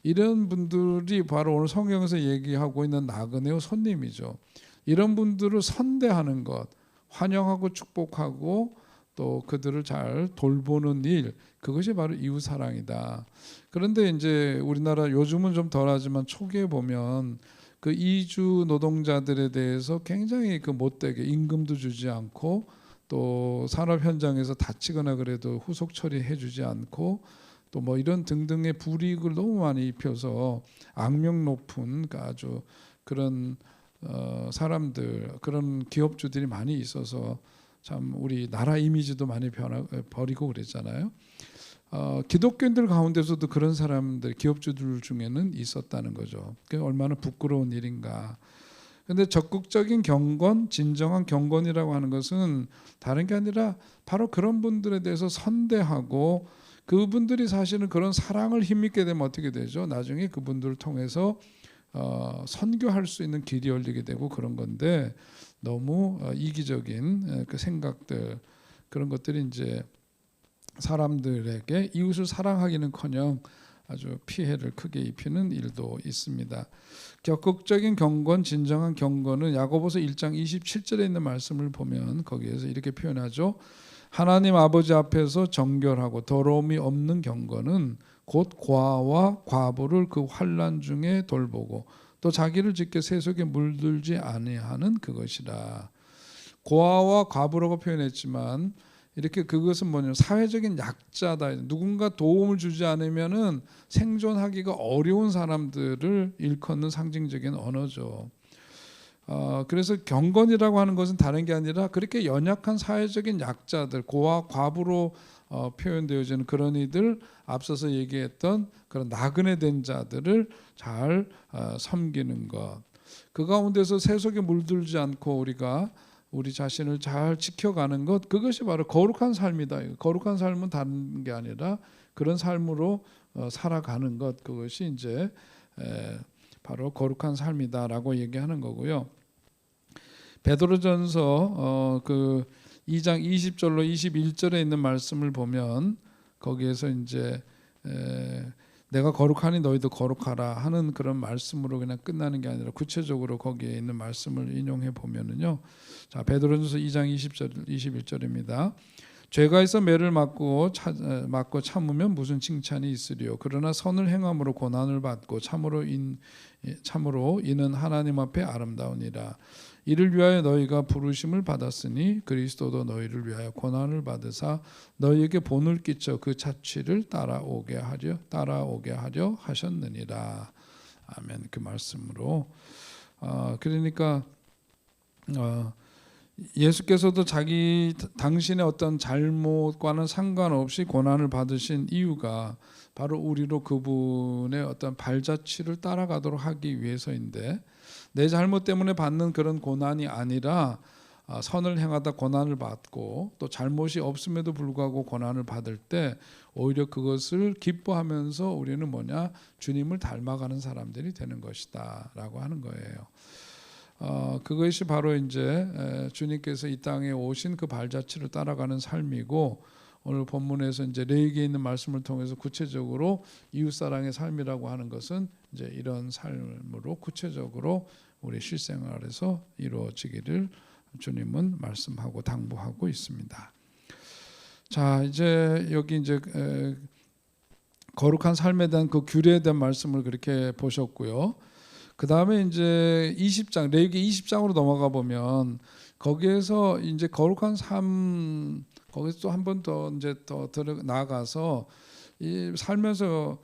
이런 분들이 바로 오늘 성경에서 얘기하고 있는 나그네의 손님이죠. 이런 분들을 선대하는 것, 환영하고 축복하고 또 그들을 잘 돌보는 일, 그것이 바로 이웃 사랑이다. 그런데 이제 우리나라 요즘은 좀 덜하지만 초기에 보면 그 이주 노동자들에 대해서 굉장히 그 못되게 임금도 주지 않고 또 산업 현장에서 다치거나 그래도 후속 처리해주지 않고 또 뭐 이런 등등의 불이익을 너무 많이 입혀서 악명 높은 아주 그런 사람들, 그런 기업주들이 많이 있어서 참 우리 나라 이미지도 많이 버리고 그랬잖아요. 기독교인들 가운데서도 그런 사람들, 기업주들 중에는 있었다는 거죠. 그게 얼마나 부끄러운 일인가. 그런데 적극적인 경건, 진정한 경건이라고 하는 것은 다른 게 아니라 바로 그런 분들에 대해서 선대하고, 그분들이 사실은 그런 사랑을 힘입게 되면 어떻게 되죠? 나중에 그분들을 통해서 선교할 수 있는 길이 열리게 되고 그런 건데, 너무 이기적인 그 생각들, 그런 것들이 이제 사람들에게 이웃을 사랑하기는커녕 아주 피해를 크게 입히는 일도 있습니다. 적극적인 경건, 진정한 경건은 야고보서 1장 27절에 있는 말씀을 보면 거기에서 이렇게 표현하죠. 하나님 아버지 앞에서 정결하고 더러움이 없는 경건은 곧 고아와 과부를 그 환난 중에 돌보고 또 자기를 지켜 세속에 물들지 아니하는 그것이라. 고아와 과부라고 표현했지만 이렇게 그것은 뭐냐면 사회적인 약자다. 누군가 도움을 주지 않으면은 생존하기가 어려운 사람들을 일컫는 상징적인 언어죠. 그래서 경건이라고 하는 것은 다른 게 아니라 그렇게 연약한 사회적인 약자들, 고아 과부로 표현되어지는 그런 이들, 앞서서 얘기했던 그런 나그네 된 자들을 잘 섬기는 것, 그 가운데서 세속에 물들지 않고 우리가 우리 자신을 잘 지켜가는 것, 그것이 바로 거룩한 삶이다. 거룩한 삶은 다른 게 아니라 그런 삶으로 살아가는 것, 그것이 이제 바로 거룩한 삶이다라고 얘기하는 거고요. 베드로전서 그 2장 20절로 21절에 있는 말씀을 보면 거기에서 이제 내가 거룩하니 너희도 거룩하라 하는 그런 말씀으로 그냥 끝나는 게 아니라 구체적으로 거기에 있는 말씀을 인용해 보면은요. 자, 베드로전서 2장 20절 21절입니다. 죄가 있어 매를 맞고 참으면 무슨 칭찬이 있으리요. 그러나 선을 행함으로 고난을 받고 참으로 이는 하나님 앞에 아름다우니라. 이를 위하여 너희가 부르심을 받았으니 그리스도도 너희를 위하여 고난을 받으사 너희에게 본을 끼쳐 그 자취를 따라오게 하려 하셨느니라. 아멘. 그 말씀으로 그러니까 예수께서도 당신의 어떤 잘못과는 상관없이 고난을 받으신 이유가 바로 우리로 그분의 어떤 발자취를 따라가도록 하기 위해서인데, 내 잘못 때문에 받는 그런 고난이 아니라 선을 행하다 고난을 받고 또 잘못이 없음에도 불구하고 고난을 받을 때 오히려 그것을 기뻐하면서 우리는 뭐냐, 주님을 닮아가는 사람들이 되는 것이다 라고 하는 거예요. 그것이 바로 이제 주님께서 이 땅에 오신 그 발자취를 따라가는 삶이고, 오늘 본문에서 이제 레위기에 있는 말씀을 통해서 구체적으로 이웃사랑의 삶이라고 하는 것은 이제 이런 삶으로 구체적으로 우리 실생활에서 이루어지기를 주님은 말씀하고 당부하고 있습니다. 자, 이제 여기 이제 거룩한 삶에 대한 그 규례에 대한 말씀을 그렇게 보셨고요. 그 다음에 이제 20장, 레위기 20장으로 넘어가 보면 거기에서 이제 거룩한 삶, 거기서 또 한 번 더 이제 더 나아가서 이 살면서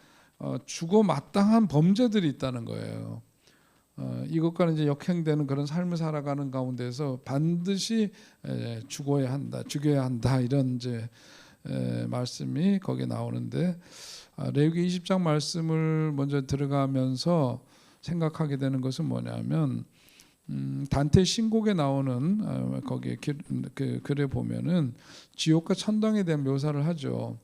주고 마땅한 범죄들이 있다는 거예요. 이것과는 이제 역행되는 그런 삶을 살아가는 가운데서 반드시 죽어야 한다 이런 이제 말씀이 거기에 나오는데, 레위기 20장 말씀을 먼저 들어가면서 생각하게 되는 것은 뭐냐면, 단테 신곡에 나오는 거기에 그 글에 보면은 지옥과 천당에 대한 묘사를 하죠.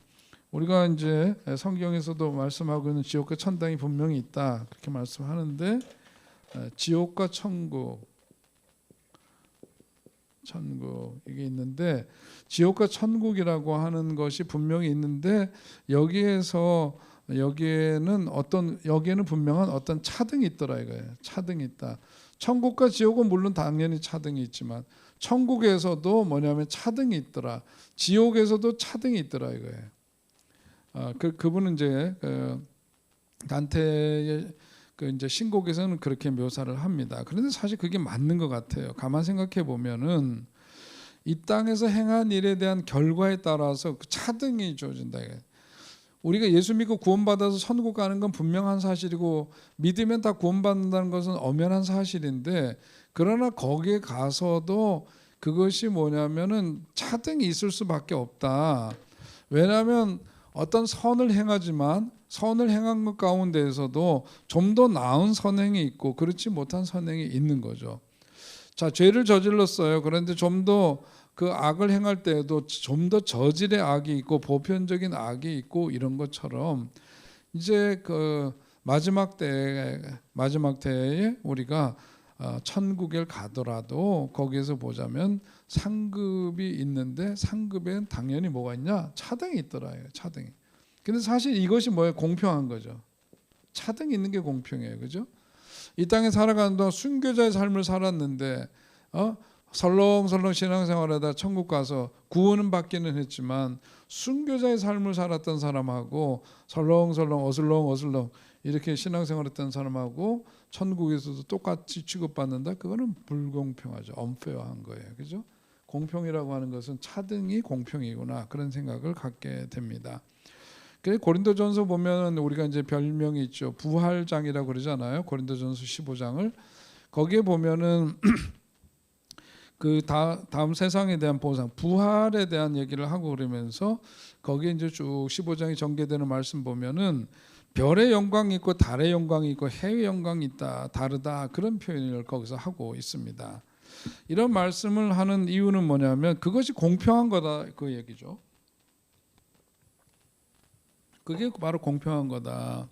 우리가 이제 성경에서도 말씀하고 있는 지옥과 천당이 분명히 있다 그렇게 말씀하는데, 지옥과 천국 이게 있는데, 지옥과 천국이라고 하는 것이 분명히 있는데 여기에는 분명한 어떤 차등이 있더라 이거예요. 차등이 있다. 천국과 지옥은 물론 당연히 차등이 있지만 천국에서도 뭐냐면 차등이 있더라. 지옥에서도 차등이 있더라 이거예요. 그분은 이제 단테의 그 이제 신곡에서는 그렇게 묘사를 합니다. 그런데 사실 그게 맞는 것 같아요. 가만 생각해 보면은 이 땅에서 행한 일에 대한 결과에 따라서 그 차등이 주어진다 이거예요. 우리가 예수 믿고 구원받아서 천국 가는 건 분명한 사실이고, 믿으면 다 구원받는다는 것은 엄연한 사실인데, 그러나 거기에 가서도 그것이 뭐냐면은 차등이 있을 수밖에 없다. 왜냐하면 어떤 선을 행하지만 선을 행한 것 가운데에서도 좀 더 나은 선행이 있고 그렇지 못한 선행이 있는 거죠. 자, 죄를 저질렀어요. 그런데 좀 더 그 악을 행할 때에도 좀 더 저질의 악이 있고 보편적인 악이 있고 이런 것처럼 이제 그 마지막 때에 우리가 천국에 가더라도 거기에서 보자면 상급이 있는데, 상급에는 당연히 뭐가 있냐? 차등이 있더라. 차등이. 근데 사실 이것이 뭐예요? 공평한 거죠. 차등이 있는 게 공평해요. 그죠? 이 땅에 살아가는 동안 순교자의 삶을 살았는데 설렁설렁 신앙생활하다 천국 가서 구원은 받기는 했지만 순교자의 삶을 살았던 사람하고 설렁설렁 어슬렁 이렇게 신앙생활했던 사람하고 천국에서도 똑같이 취급받는다? 그거는 불공평하죠. unfair한 거예요. 그죠? 공평이라고 하는 것은 차등이 공평이구나, 그런 생각을 갖게 됩니다. 고린도전서 보면 우리가 이제 별명이 있죠. 부활장이라고 그러잖아요. 고린도전서 15장을 거기에 보면은 그 다음 세상에 대한 보상, 부활에 대한 얘기를 하고 그러면서 거기에 이제 쭉 15장이 전개되는 말씀 보면은 별의 영광이 있고 달의 영광이 있고 해의 영광이 있다, 다르다, 그런 표현을 거기서 하고 있습니다. 이런 말씀을 하는 이유는 뭐냐면 그것이 공평한 거다, 그 얘기죠. 그게 바로 공평한 거다.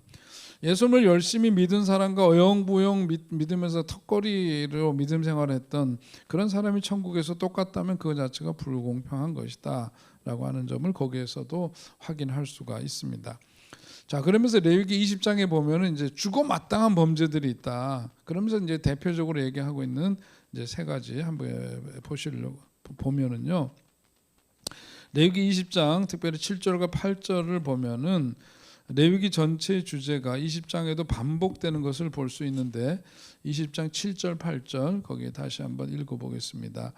예수님을 열심히 믿은 사람과 어영부영 믿으면서 턱걸이로 믿음 생활을 했던 그런 사람이 천국에서 똑같다면 그거 자체가 불공평한 것이다 라고 하는 점을 거기에서도 확인할 수가 있습니다. 자, 그러면서 레위기 20장에 보면은 이제 죽어 마땅한 범죄들이 있다. 그러면서 이제 대표적으로 얘기하고 있는 이제 세 가지 한번 보면은요. 레위기 20장 특별히 7절과 8절을 보면은 레위기 전체의 주제가 20장에도 반복되는 것을 볼 수 있는데 20장 7절 8절 거기에 다시 한번 읽어보겠습니다.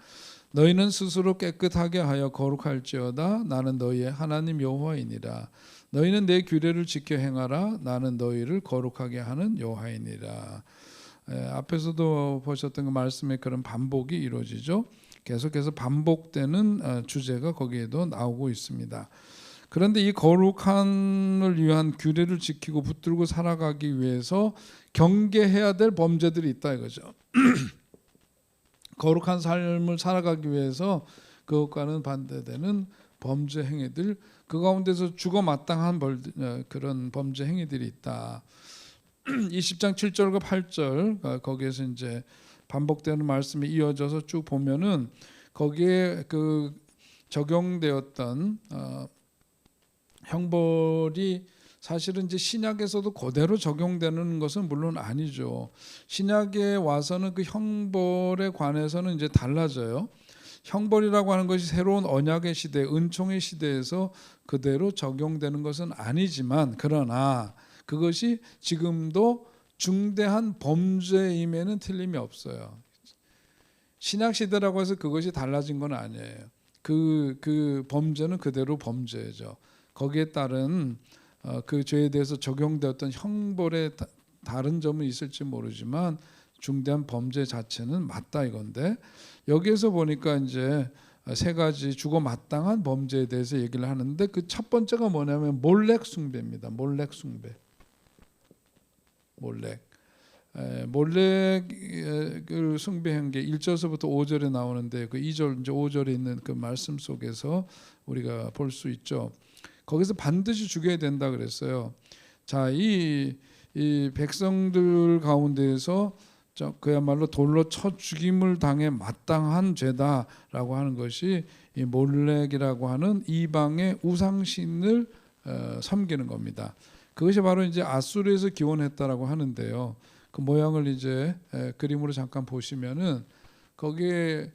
너희는 스스로 깨끗하게 하여 거룩할지어다. 나는 너희의 하나님 여호와이니라. 너희는 내 규례를 지켜 행하라. 나는 너희를 거룩하게 하는 여호와이니라. 앞에서도 보셨던 그 말씀의 그런 반복이 이루어지죠. 계속해서 반복되는 주제가 거기에도 나오고 있습니다. 그런데 이 거룩함을 위한 규례를 지키고 붙들고 살아가기 위해서 경계해야 될 범죄들이 있다 이거죠. 거룩한 삶을 살아가기 위해서 그것과는 반대되는 범죄 행위들, 그 가운데서 죽어 마땅한 그런 범죄 행위들이 있다. 20장 7절과 8절 거기에서 이제 반복되는 말씀이 이어져서 쭉 보면은 거기에 그 적용되었던 형벌이 사실은 이제 신약에서도 그대로 적용되는 것은 물론 아니죠. 신약에 와서는 그 형벌에 관해서는 이제 달라져요. 형벌이라고 하는 것이 새로운 언약의 시대, 은총의 시대에서 그대로 적용되는 것은 아니지만, 그러나 그것이 지금도 중대한 범죄임에는 틀림이 없어요. 신약 시대라고 해서 그것이 달라진 건 아니에요. 그 범죄는 그대로 범죄죠. 거기에 따른 그 죄에 대해서 적용되었던 형벌의 다른 점은 있을지 모르지만 중대한 범죄 자체는 맞다 이건데, 여기에서 보니까 이제 세 가지 죽어 마땅한 범죄에 대해서 얘기를 하는데 그 첫 번째가 뭐냐면 몰렉 숭배입니다. 몰렉 숭배. 몰렉을 숭배한 게 1절서부터 5절에 나오는데 그 2절 이제 5절에 있는 그 말씀 속에서 우리가 볼 수 있죠. 거기서 반드시 죽여야 된다 그랬어요. 자, 이 백성들 가운데에서 그야말로 돌로 쳐 죽임을 당해 마땅한 죄다라고 하는 것이 이 몰렉이라고 하는 이방의 우상신을 섬기는 겁니다. 그것이 바로 이제 아수르에서 기원했다라고 하는데요. 그 모양을 이제 그림으로 잠깐 보시면은 거기에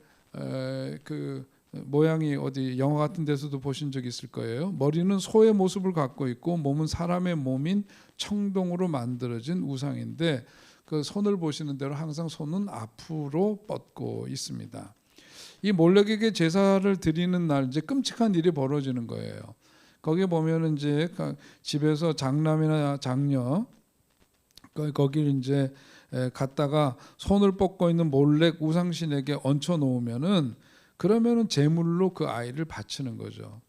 그 모양이 어디 영화 같은 데서도 보신 적 있을 거예요. 머리는 소의 모습을 갖고 있고 몸은 사람의 몸인 청동으로 만들어진 우상인데 그 손을 보시는 대로 항상 손은 앞으로 뻗고 있습니다. 이 몰렉에게 제사를 드리는 날 이제 끔찍한 일이 벌어지는 거예요. 거기에 보면은 이제 집에서 장남이나 장녀 거기를 이제 갔다가 손을 뻗고 있는 몰렉 우상신에게 얹혀 놓으면은 그러면은 제물로 그 아이를 바치는 거죠.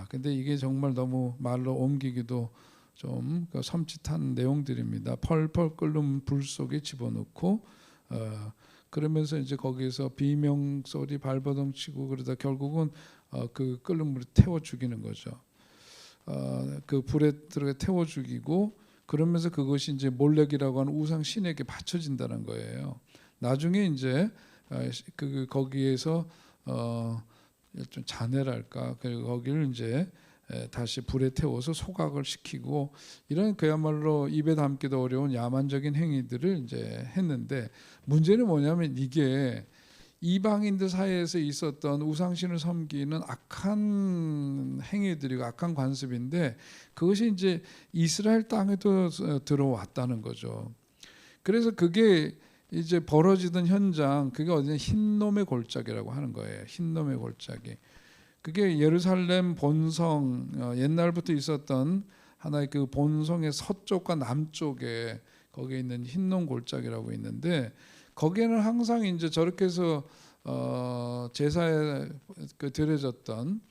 근데 이게 정말 너무 말로 옮기기도 좀 섬찟한 내용들입니다. 펄펄 끓는 불 속에 집어넣고 그러면서 이제 거기에서 비명 소리 발버둥 치고 그러다 결국은 그 끓는 물에 태워 죽이는 거죠. 그 불에 들어가 태워 죽이고 그러면서 그것이 이제 몰렉이라고 하는 우상 신에게 바쳐진다는 거예요. 나중에 이제 거기에서 좀 잔해랄까 거기를 이제 다시 불에 태워서 소각을 시키고 이런 그야말로 입에 담기도 어려운 야만적인 행위들을 이제 했는데, 문제는 뭐냐면 이게 이방인들 사이에서 있었던 우상신을 섬기는 악한 행위들이고 악한 관습인데 그것이 이제 이스라엘 땅에도 들어왔다는 거죠. 그래서 그게 이제 벌어지던 현장, 그게 어디냐, 흰놈의 골짜기라고 하는 거예요. 흰놈의 골짜기. 그게 예루살렘 본성, 옛날부터 있었던 하나의 그 본성의 서쪽과 남쪽에 거기에 있는 흰놈 골짜기라고 있는데 거기에는 항상 이제 저렇게 해서 제사에 드려졌던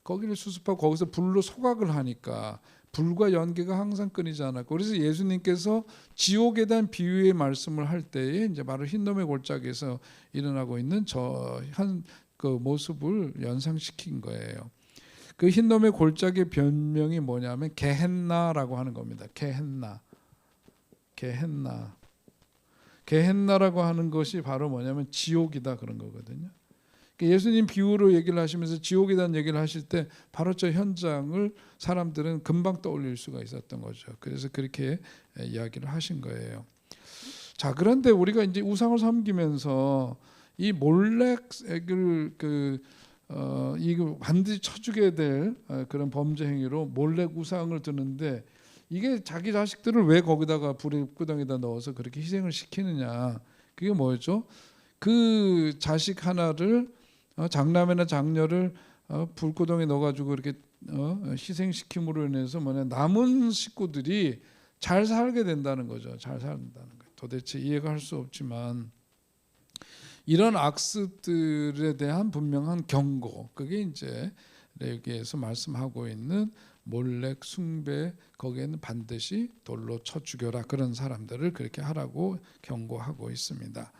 거기를 수습하고 거기서 불로 소각을 하니까 불과 연기가 항상 끊이지 않았고, 그래서 예수님께서 지옥에 대한 비유의 말씀을 할 때에 이제 바로 흰놈의 골짜기에서 일어나고 있는 저 한 그 모습을 연상시킨 거예요. 그 흰놈의 골짜기의 변명이 뭐냐면 게헨나라고 하는 겁니다. 게헨나라고 하는 것이 바로 뭐냐면 지옥이다 그런 거거든요. 예수님 비유로 얘기를 하시면서 지옥이라는 얘기를 하실 때 바로 저 현장을 사람들은 금방 떠올릴 수가 있었던 거죠. 그래서 그렇게 이야기를 하신 거예요. 자, 그런데 우리가 이제 우상을 섬기면서 이 몰렉을 이거 반드시 쳐주게 될 그런 범죄 행위로 몰렉 우상을 드는데, 이게 자기 자식들을 왜 거기다가 불구덩이에다 넣어서 그렇게 희생을 시키느냐? 그게 뭐였죠? 그 자식 하나를 장남이나 장녀를 불구덩이에 넣어가지고 이렇게 희생시킴으로 인해서 뭐냐, 남은 식구들이 잘 살게 된다는 거죠. 잘 산다는 거예요. 도대체 이해가 할 수 없지만 이런 악습들에 대한 분명한 경고, 그게 이제 레위기에서 말씀하고 있는 몰렉 숭배, 거기에는 반드시 돌로 쳐 죽여라, 그런 사람들을 그렇게 하라고 경고하고 있습니다.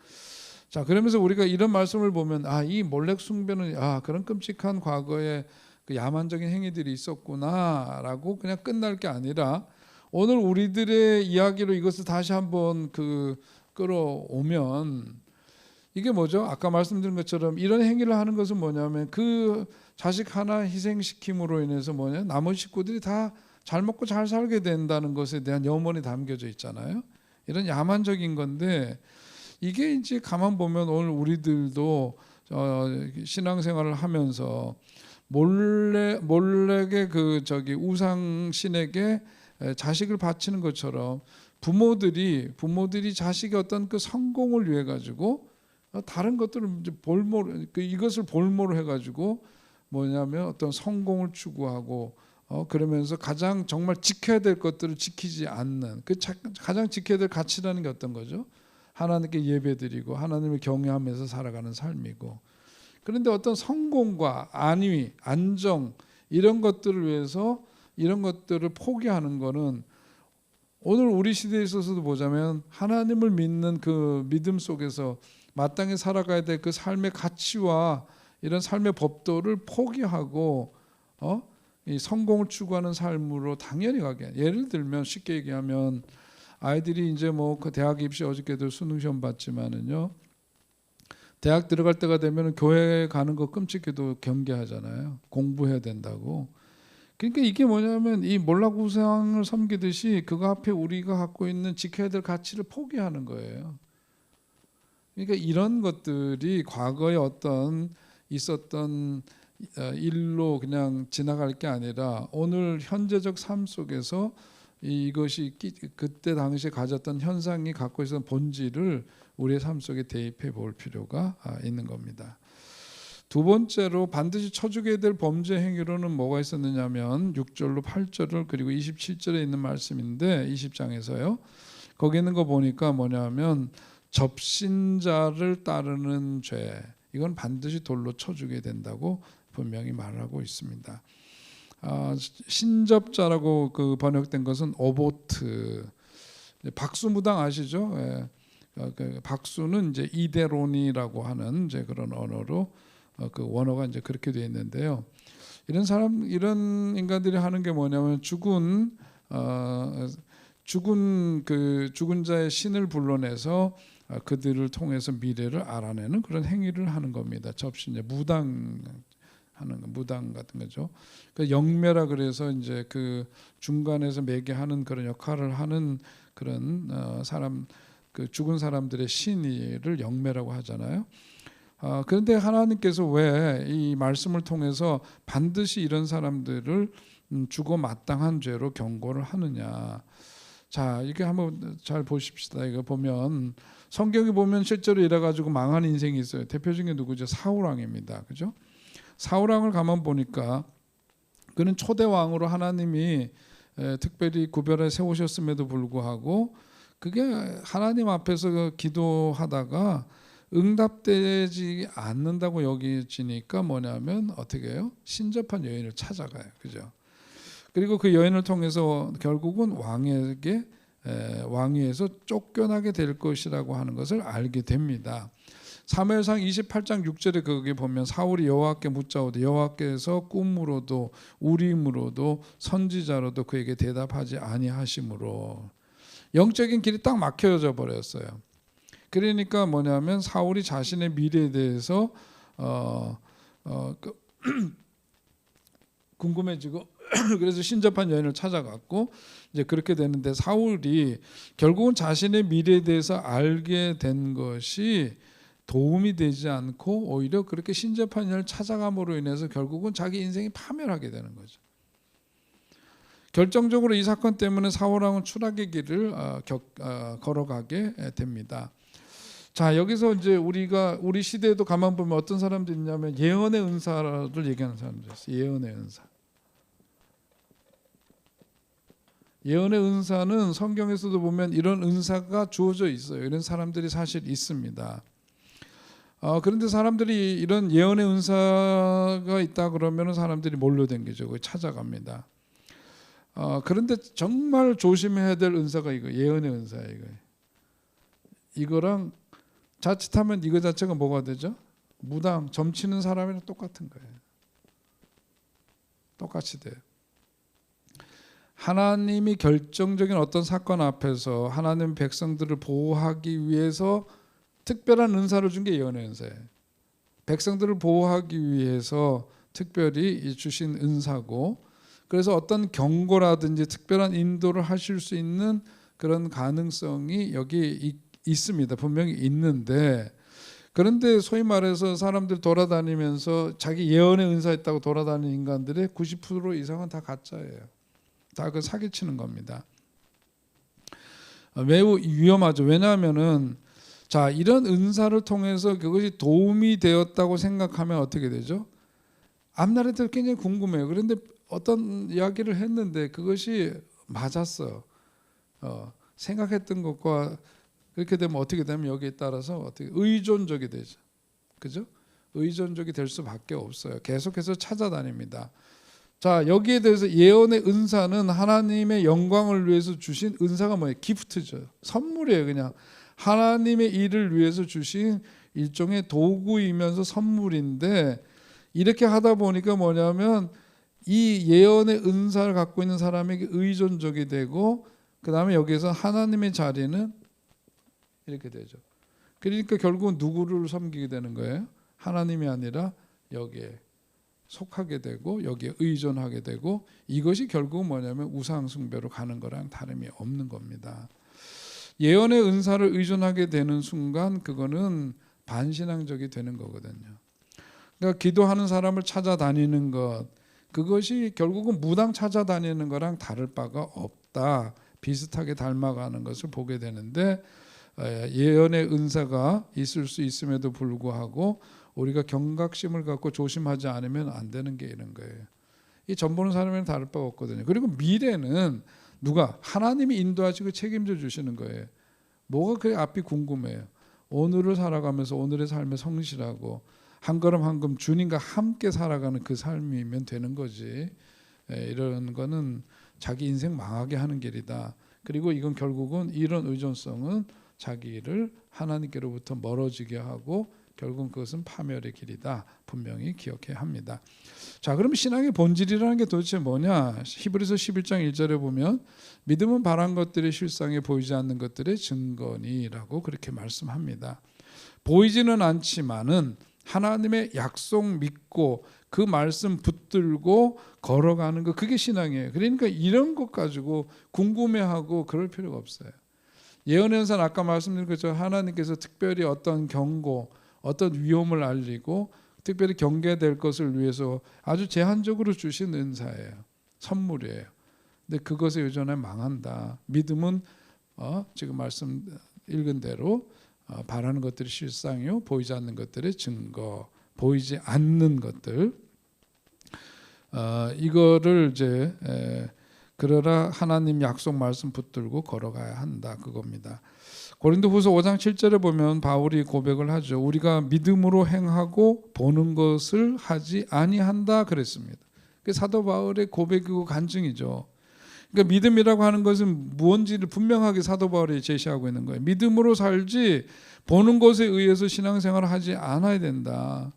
자, 그러면서 우리가 이런 말씀을 보면 이 몰렉 숭배는 그런 끔찍한 과거에 그 야만적인 행위들이 있었구나라고 그냥 끝날 게 아니라, 오늘 우리들의 이야기로 이것을 다시 한번 끌어오면 이게 뭐죠? 아까 말씀드린 것처럼 이런 행위를 하는 것은 뭐냐면 그 자식 하나 희생시킴으로 인해서 남은 식구들이 다 잘 먹고 잘 살게 된다는 것에 대한 염원이 담겨져 있잖아요. 이런 야만적인 건데, 이게 이제 가만 보면 오늘 우리들도 신앙생활을 하면서 몰렉의 우상 신에게 자식을 바치는 것처럼 부모들이 자식의 어떤 그 성공을 위해 가지고 다른 것들을 이제 이것을 볼모로 해가지고 뭐냐면 어떤 성공을 추구하고 그러면서 가장 정말 지켜야 될 것들을 지키지 않는, 가장 지켜야 될 가치라는 게 어떤 거죠? 하나님께 예배드리고 하나님을 경외하면서 살아가는 삶이고, 그런데 어떤 성공과 안위, 안정 이런 것들을 위해서 이런 것들을 포기하는 거는 오늘 우리 시대에 있어서도 보자면 하나님을 믿는 그 믿음 속에서 마땅히 살아가야 될 그 삶의 가치와 이런 삶의 법도를 포기하고 이 성공을 추구하는 삶으로 당연히 가게. 예를 들면 쉽게 얘기하면 아이들이 이제 그 대학 입시 어저께도 수능 시험 봤지만은요, 대학 들어갈 때가 되면 교회 가는 거 끔찍해도 경계하잖아요. 공부해야 된다고. 그러니까 이게 뭐냐면 이 몰락 우상을 섬기듯이 그거 앞에 우리가 갖고 있는 지켜야 될 가치를 포기하는 거예요. 그러니까 이런 것들이 과거에 어떤 있었던 일로 그냥 지나갈 게 아니라 오늘 현재적 삶 속에서 이것이 그때 당시에 가졌던 현상이 갖고 있었던 본질을 우리의 삶 속에 대입해 볼 필요가 있는 겁니다. 두 번째로 반드시 쳐주게 될 범죄 행위로는 뭐가 있었느냐면 6절로 8절을 그리고 27절에 있는 말씀인데 20장에서요. 거기 있는 거 보니까 뭐냐면 접신자를 따르는 죄, 이건 반드시 돌로 쳐주게 된다고 분명히 말하고 있습니다. 신접자라고 그 번역된 것은 오보트, 박수무당 아시죠? 예. 박수는 이제 이데론이라고 하는 이제 그런 언어로 그 원어가 이제 그렇게 되어 있는데요. 이런 인간들이 하는 게 뭐냐면 죽은 자의 신을 불러내서 그들을 통해서 미래를 알아내는 그런 행위를 하는 겁니다. 접신, 무당 같은 거죠. 그 영매라 그래서 이제 그 중간에서 매개하는 그런 역할을 하는 그런 사람, 그 죽은 사람들의 신의를 영매라고 하잖아요. 그런데 하나님께서 왜 이 말씀을 통해서 반드시 이런 사람들을 죽어 마땅한 죄로 경고를 하느냐? 자, 이게 한번 잘 보십시다. 이거 보면 성경에 보면 실제로 이래가지고 망한 인생이 있어요. 대표적인 게 누구죠? 사울왕입니다. 그죠? 사울왕을 가만 보니까 그는 초대 왕으로 하나님이 특별히 구별해 세우셨음에도 불구하고 그게 하나님 앞에서 기도하다가 응답되지 않는다고 여기지니까 뭐냐면 어떻게 해요? 신접한 여인을 찾아가요. 그죠? 그리고 그 여인을 통해서 결국은 왕위에서 쫓겨나게 될 것이라고 하는 것을 알게 됩니다. 사무엘상 28장 6절에 거기 보면 사울이 여호와께 묻자오되 여호와께서 꿈으로도 우림으로도 선지자로도 그에게 대답하지 아니하심으로 영적인 길이 딱 막혀져 버렸어요. 그러니까 뭐냐면 사울이 자신의 미래에 대해서 궁금해지고 그래서 신접한 여인을 찾아갔고 이제 그렇게 되는데 사울이 결국은 자신의 미래에 대해서 알게 된 것이 도움이 되지 않고 오히려 그렇게 신접한 여인을 찾아감으로 인해서 결국은 자기 인생이 파멸하게 되는 거죠. 결정적으로 이 사건 때문에 사울왕은 추락의 길을 걸어가게 됩니다. 자, 여기서 이제 우리 시대에도 가만 보면 어떤 사람들이 있냐면 예언의 은사를 얘기하는 사람들이 있어요. 예언의 은사. 예언의 은사는 성경에서도 보면 이런 은사가 주어져 있어요. 이런 사람들이 사실 있습니다. 그런데 사람들이 이런 예언의 은사가 있다 그러면 사람들이 몰려댕기죠. 찾아갑니다. 그런데 정말 조심해야 될 은사가 이거 예언의 은사예요. 이거랑 자칫하면 이거 자체가 뭐가 되죠? 무당, 점치는 사람이랑 똑같은 거예요. 똑같이 돼요. 하나님이 결정적인 어떤 사건 앞에서 하나님 백성들을 보호하기 위해서 특별한 은사를 준 게 예언의 은사예요. 백성들을 보호하기 위해서 특별히 주신 은사고, 그래서 어떤 경고라든지 특별한 인도를 하실 수 있는 그런 가능성이 여기 있습니다. 분명히 있는데, 그런데 소위 말해서 사람들 돌아다니면서 자기 예언의 은사 있다고 돌아다니는 인간들의 90% 이상은 다 가짜예요. 다 그 사기치는 겁니다. 매우 위험하죠. 왜냐하면은 자, 이런 은사를 통해서 그것이 도움이 되었다고 생각하면 어떻게 되죠? 앞날에도 굉장히 궁금해요. 그런데 어떤 이야기를 했는데 그것이 맞았어. 생각했던 것과 그렇게 되면 어떻게 되면 여기에 따라서 어떻게 의존적이 되죠. 그죠? 의존적이 될 수밖에 없어요. 계속해서 찾아다닙니다. 자, 여기에 대해서 예언의 은사는 하나님의 영광을 위해서 주신 은사가 뭐예요? 기프트죠. 선물이에요. 그냥 하나님의 일을 위해서 주신 일종의 도구이면서 선물인데, 이렇게 하다 보니까 뭐냐면 이 예언의 은사를 갖고 있는 사람에게 의존적이 되고, 그 다음에 여기서 하나님의 자리는 이렇게 되죠. 그러니까 결국은 누구를 섬기게 되는 거예요? 하나님이 아니라 여기에 속하게 되고 여기에 의존하게 되고, 이것이 결국은 뭐냐면 우상 숭배로 가는 거랑 다름이 없는 겁니다. 예언의 은사를 의존하게 되는 순간 그거는 반신앙적이 되는 거거든요. 그러니까 기도하는 사람을 찾아다니는 것, 그것이 결국은 무당 찾아다니는 거랑 다를 바가 없다. 비슷하게 닮아가는 것을 보게 되는데, 예언의 은사가 있을 수 있음에도 불구하고 우리가 경각심을 갖고 조심하지 않으면 안 되는 게 이런 거예요. 이 전 보는 사람에는 다를 바가 없거든요. 그리고 미래는 누가? 하나님이 인도하시고 책임져 주시는 거예요. 뭐가 그 앞이 궁금해요. 오늘을 살아가면서 오늘의 삶에 성실하고 한 걸음 한 걸음 주님과 함께 살아가는 그 삶이면 되는 거지. 이런 거는 자기 인생 망하게 하는 길이다. 그리고 이건 결국은 이런 의존성은 자기를 하나님께로부터 멀어지게 하고 결국은 그것은 파멸의 길이다. 분명히 기억해야 합니다. 자, 그럼 신앙의 본질이라는 게 도대체 뭐냐? 히브리서 11장 1절에 보면 믿음은 바란 것들의 실상에 보이지 않는 것들의 증거니라고 그렇게 말씀합니다. 보이지는 않지만은 하나님의 약속 믿고 그 말씀 붙들고 걸어가는 거, 그게 신앙이에요. 그러니까 이런 것 가지고 궁금해하고 그럴 필요가 없어요. 예언의 은사는 아까 말씀드린 것처럼 하나님께서 특별히 어떤 경고, 어떤 위험을 알리고 특별히 경계될 것을 위해서 아주 제한적으로 주신 은사예요. 선물이에요. 근데 그것에 의존하면 망한다. 믿음은 지금 말씀 읽은 대로 바라는 것들이 실상이요, 보이지 않는 것들의 증거, 보이지 않는 것들, 이거를 이제 그러나 하나님 약속 말씀 붙들고 걸어가야 한다, 그겁니다. 고린도후서 5장 7절에 보면 바울이 고백을 하죠. 우리가 믿음으로 행하고 보는 것을 하지 아니한다 그랬습니다. 그게 사도 바울의 고백이고 간증이죠. 그러니까 믿음이라고 하는 것은 무언지를 분명하게 사도 바울이 제시하고 있는 거예요. 믿음으로 살지 보는 것에 의해서 신앙생활을 하지 않아야 된다.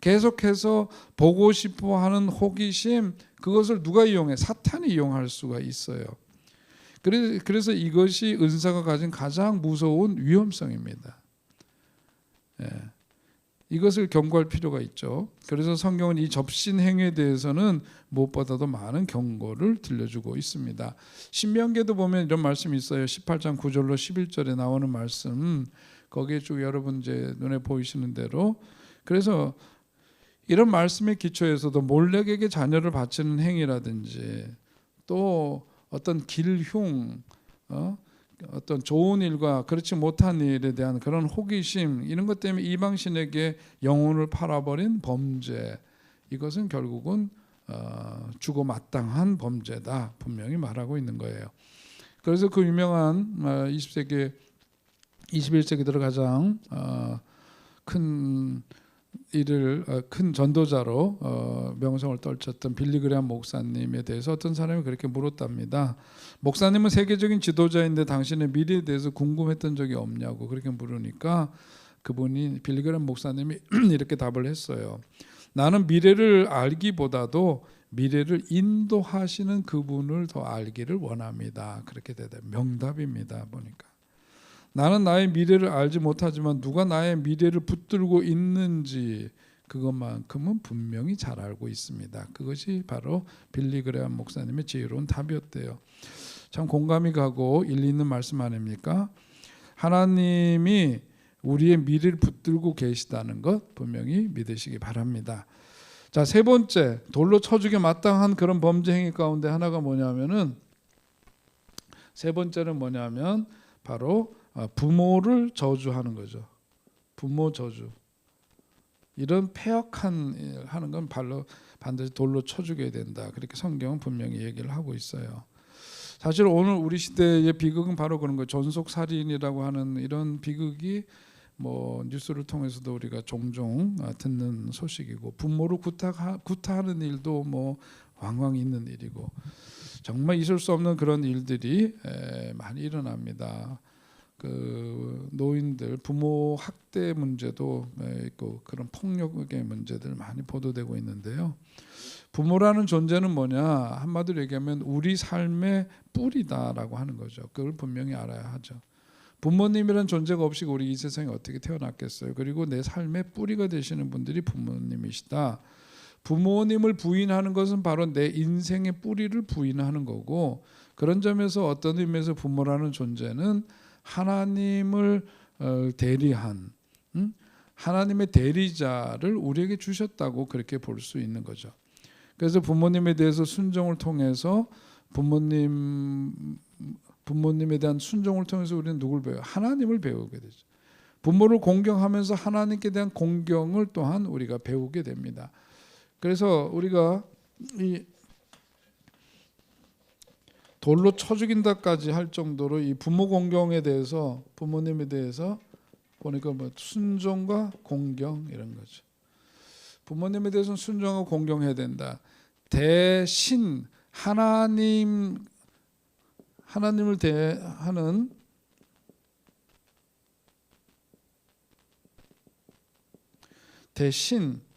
계속해서 보고 싶어하는 호기심, 그것을 누가 이용해? 사탄이 이용할 수가 있어요. 그래서 이것이 은사가 가진 가장 무서운 위험성입니다. 예. 이것을 경고할 필요가 있죠. 그래서 성경은 이 접신 행위에 대해서는 무엇보다도 많은 경고를 들려주고 있습니다. 신명기에도 보면 이런 말씀이 있어요. 18장 9절로 11절에 나오는 말씀, 거기에 쭉 여러분 이제 눈에 보이시는 대로, 그래서 이런 말씀의 기초에서도 몰렉에게 자녀를 바치는 행위라든지 또 어떤 길흉, 어떤 좋은 일과 그렇지 못한 일에 대한 그런 호기심, 이런 것 때문에 이방신에게 영혼을 팔아버린 범죄, 이것은 결국은 주고 마땅한 범죄다 분명히 말하고 있는 거예요. 그래서 그 유명한 21세기 들어 가장 큰 전도자로 명성을 떨쳤던 빌리그레암 목사님에 대해서 어떤 사람이 그렇게 물었답니다. 목사님은 세계적인 지도자인데 당신의 미래에 대해서 궁금했던 적이 없냐고 그렇게 물으니까 그분이 빌리그레암 목사님이 이렇게 답을 했어요. 나는 미래를 알기보다도 미래를 인도하시는 그분을 더 알기를 원합니다. 그렇게 대답. 명답입니다. 보니까. 나는 나의 미래를 알지 못하지만 누가 나의 미래를 붙들고 있는지 그것만큼은 분명히 잘 알고 있습니다. 그것이 바로 빌리그레암 목사님의 지혜로운 답이었대요. 참 공감이 가고 일리 있는 말씀 아닙니까? 하나님이 우리의 미래를 붙들고 계시다는 것 분명히 믿으시기 바랍니다. 자, 세 번째, 돌로 쳐주게 마땅한 그런 범죄 행위 가운데 하나가 뭐냐면은, 세 번째는 뭐냐면 바로 부모를 저주하는 거죠. 부모 저주. 이런 패역한 일 하는 건 반드시 돌로 쳐주게 된다. 그렇게 성경은 분명히 얘기를 하고 있어요. 사실 오늘 우리 시대의 비극은 바로 그런 거예요. 존속살인이라고 하는 이런 비극이 뭐 뉴스를 통해서도 우리가 종종 듣는 소식이고, 부모를 구타하는 일도 뭐 왕왕 있는 일이고, 정말 있을 수 없는 그런 일들이 많이 일어납니다. 그 노인들 부모 학대 문제도 있고 그런 폭력의 문제들 많이 보도되고 있는데요. 부모라는 존재는 뭐냐, 한마디로 얘기하면 우리 삶의 뿌리다라고 하는 거죠. 그걸 분명히 알아야 하죠. 부모님이란 존재가 없이 우리 이 세상에 어떻게 태어났겠어요. 그리고 내 삶의 뿌리가 되시는 분들이 부모님이시다. 부모님을 부인하는 것은 바로 내 인생의 뿌리를 부인하는 거고, 그런 점에서 어떤 의미에서 부모라는 존재는 하나님을 대리한 하나님의 대리자를 우리에게 주셨다고 그렇게 볼 수 있는 거죠. 그래서 부모님에 대해서 순종을 통해서 부모님에 대한 순종을 통해서 우리는 누굴 배워요? 하나님을 배우게 되죠. 부모를 공경하면서 하나님께 대한 공경을 또한 우리가 배우게 됩니다. 그래서 우리가 이 돌로 쳐 죽인다까지 할 정도로 이 부모 공경에 대해서, 부모님에 대해서 보니까 뭐 순종과 공경 이런 거죠. 부모님에 대해서는 순종하고 공경해야 된다. 대신 하나님을 대하는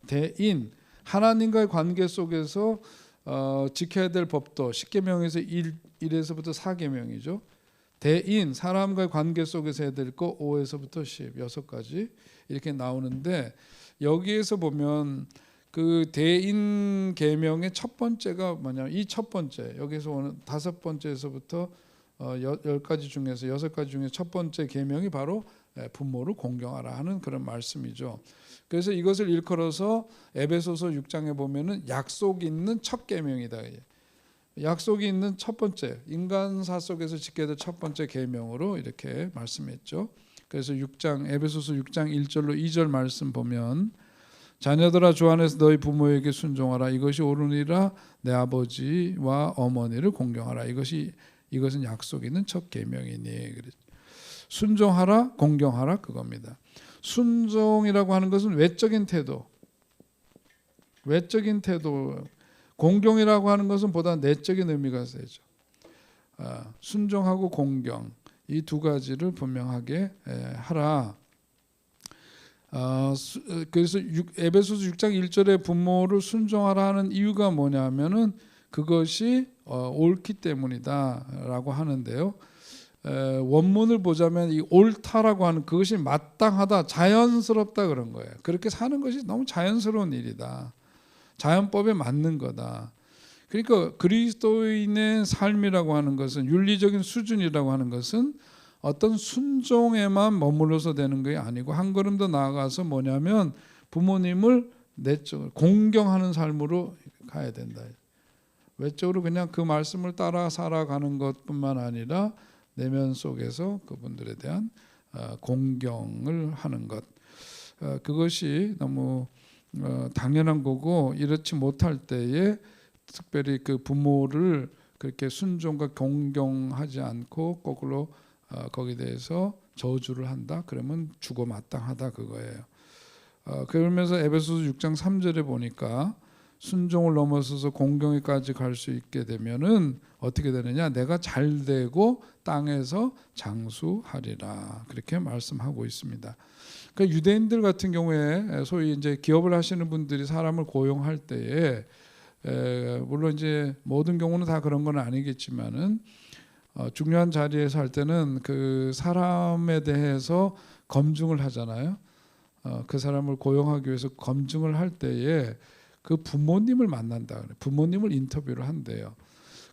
대인 하나님과의 관계 속에서 지켜야 될 법도 10계명에서 1에서부터 4계명이죠. 대인, 사람과의 관계 속에서 해야 될 거 5에서부터 10, 6가지 이렇게 나오는데, 여기에서 보면 그 대인 계명의 첫 번째가 뭐냐면, 이 첫 번째, 여기서 오는 5번째에서부터 10가지 중에서 6가지 중에 첫 번째 계명이 바로 부모를 공경하라 하는 그런 말씀이죠. 그래서 이것을 일컬어서 에베소서 6장에 보면은 약속 있는 첫 계명이다. 약속이 있는 첫 번째, 인간사 속에서 지켜야 될 첫 번째 계명으로 이렇게 말씀했죠. 그래서 에베소서 6장 1절로 2절 말씀 보면, 자녀들아 주 안에서 너희 부모에게 순종하라. 이것이 옳으니라. 내 아버지와 어머니를 공경하라. 이것은 약속 있는 첫 계명이니. 순종하라, 공경하라 그겁니다. 순종이라고 하는 것은 외적인 태도, 공경이라고 하는 것은 보다 내적인 의미가 세죠. 순종하고 공경 이 두 가지를 분명하게 하라. 그래서 에베소서 6장 1절에 부모를 순종하라 하는 이유가 뭐냐면은 그것이 옳기 때문이다라고 하는데요. 원문을 보자면 이 옳다라고 하는 그것이 마땅하다, 자연스럽다 그런 거예요. 그렇게 사는 것이 너무 자연스러운 일이다. 자연법에 맞는 거다. 그러니까 그리스도인의 삶이라고 하는 것은 윤리적인 수준이라고 하는 것은 어떤 순종에만 머물러서 되는 게 아니고 한 걸음 더 나아가서 뭐냐면 부모님을 내적으로 공경하는 삶으로 가야 된다. 외적으로 그냥 그 말씀을 따라 살아가는 것뿐만 아니라 내면 속에서 그분들에 대한 공경을 하는 것, 그것이 너무 당연한 거고, 이렇지 못할 때에 특별히 그 부모를 그렇게 순종과 공경하지 않고 거꾸로 거기에 대해서 저주를 한다, 그러면 죽어 마땅하다 그거예요. 그러면서 에베소서 6장 3절에 보니까 순종을 넘어서서 공경에까지 갈 수 있게 되면은 어떻게 되느냐, 내가 잘되고 땅에서 장수하리라 그렇게 말씀하고 있습니다. 그러니까 유대인들 같은 경우에 소위 이제 기업을 하시는 분들이 사람을 고용할 때에 물론 이제 모든 경우는 다 그런 건 아니겠지만은 중요한 자리에서 할 때는 그 사람에 대해서 검증을 하잖아요. 그 사람을 고용하기 위해서 검증을 할 때에 그 부모님을 만난다 그래. 부모님을 인터뷰를 한대요.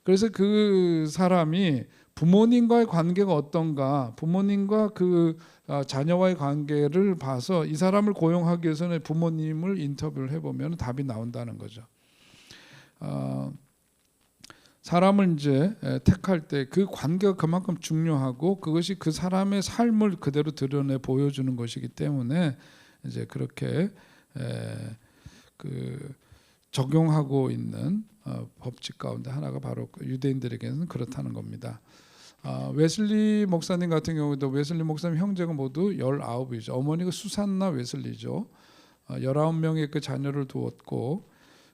그래서 그 사람이 부모님과의 관계가 어떤가, 부모님과 그 자녀와의 관계를 봐서 이 사람을 고용하기 위해서는 부모님을 인터뷰를 해보면 답이 나온다는 거죠. 사람을 이제 택할 때 그 관계가 그만큼 중요하고 그것이 그 사람의 삶을 그대로 드러내 보여주는 것이기 때문에 이제 그렇게 그 적용하고 있는 법칙 가운데 하나가 바로 유대인들에게는 그렇다는 겁니다. 웨슬리 목사님 같은 경우도 웨슬리 목사님 형제가 모두 19이죠. 어머니가 수산나 웨슬리죠. 19명의 그 자녀를 두었고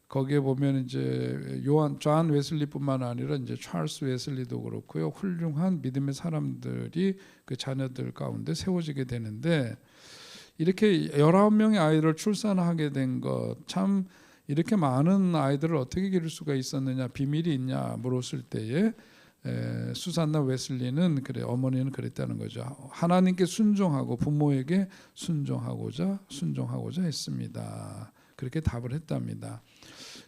거기에 보면 이제 존 웨슬리뿐만 아니라 이제 찰스 웨슬리도 그렇고요. 훌륭한 믿음의 사람들이 그 자녀들 가운데 세워지게 되는데, 이렇게 19명의 아이를 출산하게 된 것, 참 이렇게 많은 아이들을 어떻게 기를 수가 있었느냐, 비밀이 있냐 물었을 때에 수산나 웨슬리는 그래, 어머니는 그랬다는 거죠. 하나님께 순종하고 부모에게 순종하고자 했습니다. 그렇게 답을 했답니다.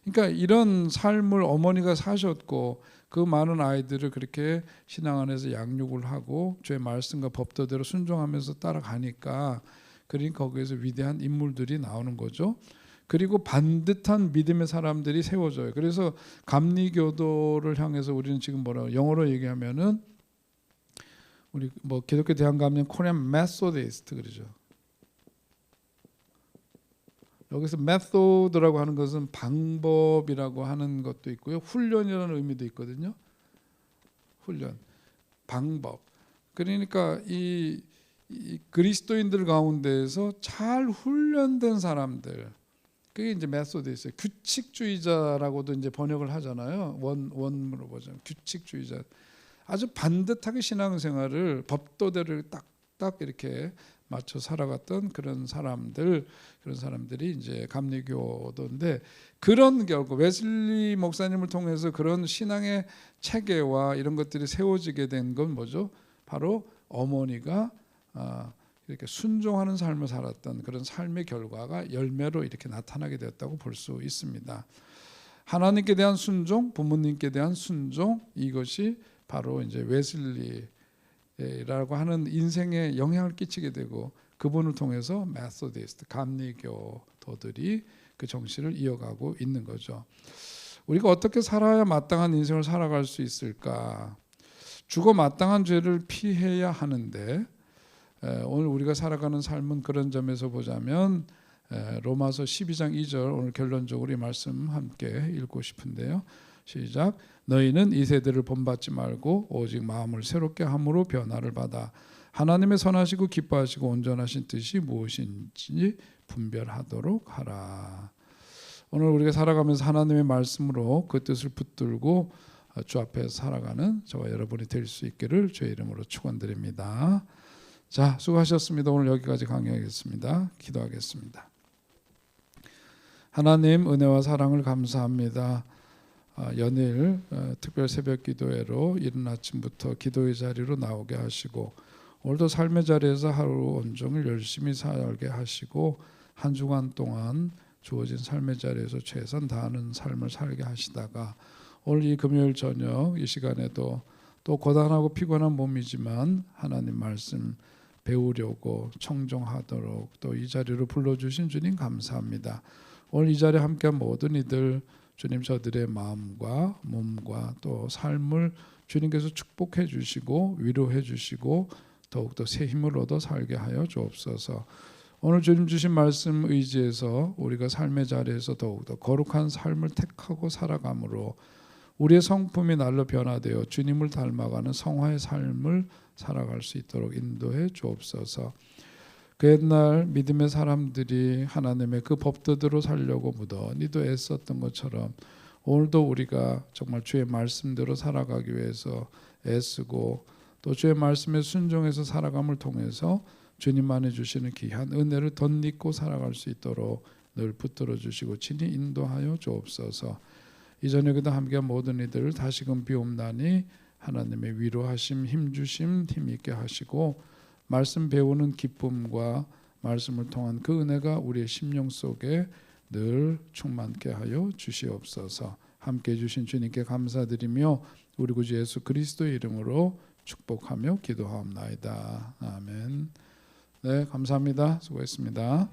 그러니까 이런 삶을 어머니가 사셨고 그 많은 아이들을 그렇게 신앙 안에서 양육을 하고 주의 말씀과 법도대로 순종하면서 따라가니까 그러니까 거기에서 위대한 인물들이 나오는 거죠. 그리고 반듯한 믿음의 사람들이 세워져요. 그래서 감리교도를 향해서 우리는 지금 영어로 얘기하면은 우리 뭐 기독교 대학 가면 코리안 메소디스트 그러죠. 여기서 method라고 하는 것은 방법이라고 하는 것도 있고요. 훈련이라는 의미도 있거든요. 훈련, 방법. 그러니까 이 그리스도인들 가운데에서 잘 훈련된 사람들, 그게 이제 메소디스트예요. 규칙주의자라고도 이제 번역을 하잖아요. 원문으로 보자면 규칙주의자. 아주 반듯하게 신앙생활을 법도대로 딱딱 이렇게 맞춰 살아갔던 그런 사람들이 이제 감리교도인데, 그런 결국 웨슬리 목사님을 통해서 그런 신앙의 체계와 이런 것들이 세워지게 된 건 뭐죠? 바로 어머니가 이렇게 순종하는 삶을 살았던 그런 삶의 결과가 열매로 이렇게 나타나게 되었다고 볼 수 있습니다. 하나님께 대한 순종, 부모님께 대한 순종, 이것이 바로 이제 웨슬리라고 하는 인생에 영향을 끼치게 되고 그분을 통해서 메소디스트, 감리교도들이 그 정신을 이어가고 있는 거죠. 우리가 어떻게 살아야 마땅한 인생을 살아갈 수 있을까? 죽어 마땅한 죄를 피해야 하는데 오늘 우리가 살아가는 삶은 그런 점에서 보자면 로마서 12장 2절 오늘 결론적으로 이 말씀 함께 읽고 싶은데요. 시작. 너희는 이 세대를 본받지 말고 오직 마음을 새롭게 함으로 변화를 받아 하나님의 선하시고 기뻐하시고 온전하신 뜻이 무엇인지 분별하도록 하라. 오늘 우리가 살아가면서 하나님의 말씀으로 그 뜻을 붙들고 주 앞에 살아가는 저와 여러분이 될 수 있기를 주의 이름으로 축원드립니다. 자, 수고하셨습니다. 오늘 여기까지 강의하겠습니다. 기도하겠습니다. 하나님, 은혜와 사랑을 감사합니다. 연일 특별 새벽 기도회로 이른 아침부터 기도의 자리로 나오게 하시고, 오늘도 삶의 자리에서 하루 온종일 열심히 살게 하시고, 한 주간 동안 주어진 삶의 자리에서 최선 다하는 삶을 살게 하시다가 오늘 이 금요일 저녁 이 시간에도 또 고단하고 피곤한 몸이지만 하나님 말씀 배우려고 청종하도록 또 이 자리로 불러주신 주님 감사합니다. 오늘 이 자리에 함께한 모든 이들 주님, 저들의 마음과 몸과 또 삶을 주님께서 축복해 주시고 위로해 주시고 더욱더 새 힘을 얻어 살게 하여 주옵소서. 오늘 주님 주신 말씀 의지해서 우리가 삶의 자리에서 더욱더 거룩한 삶을 택하고 살아감으로 우리의 성품이 날로 변화되어 주님을 닮아가는 성화의 삶을 살아갈 수 있도록 인도해 주옵소서. 그 옛날 믿음의 사람들이 하나님의 그 법도대로 살려고 무던히도 애썼던 것처럼 오늘도 우리가 정말 주의 말씀대로 살아가기 위해서 애쓰고 또 주의 말씀에 순종해서 살아감을 통해서 주님만이 주시는 귀한 은혜를 덧입고 살아갈 수 있도록 늘 붙들어 주시고 친히 인도하여 주옵소서. 이 저녁에도 함께한 모든 이들을 다시금 비옵나니 하나님의 위로하심, 힘주심, 힘있게 하시고 말씀 배우는 기쁨과 말씀을 통한 그 은혜가 우리의 심령 속에 늘 충만케 하여 주시옵소서. 함께해 주신 주님께 감사드리며 우리 구주 예수 그리스도의 이름으로 축복하며 기도하옵나이다. 아멘. 네, 감사합니다. 수고했습니다.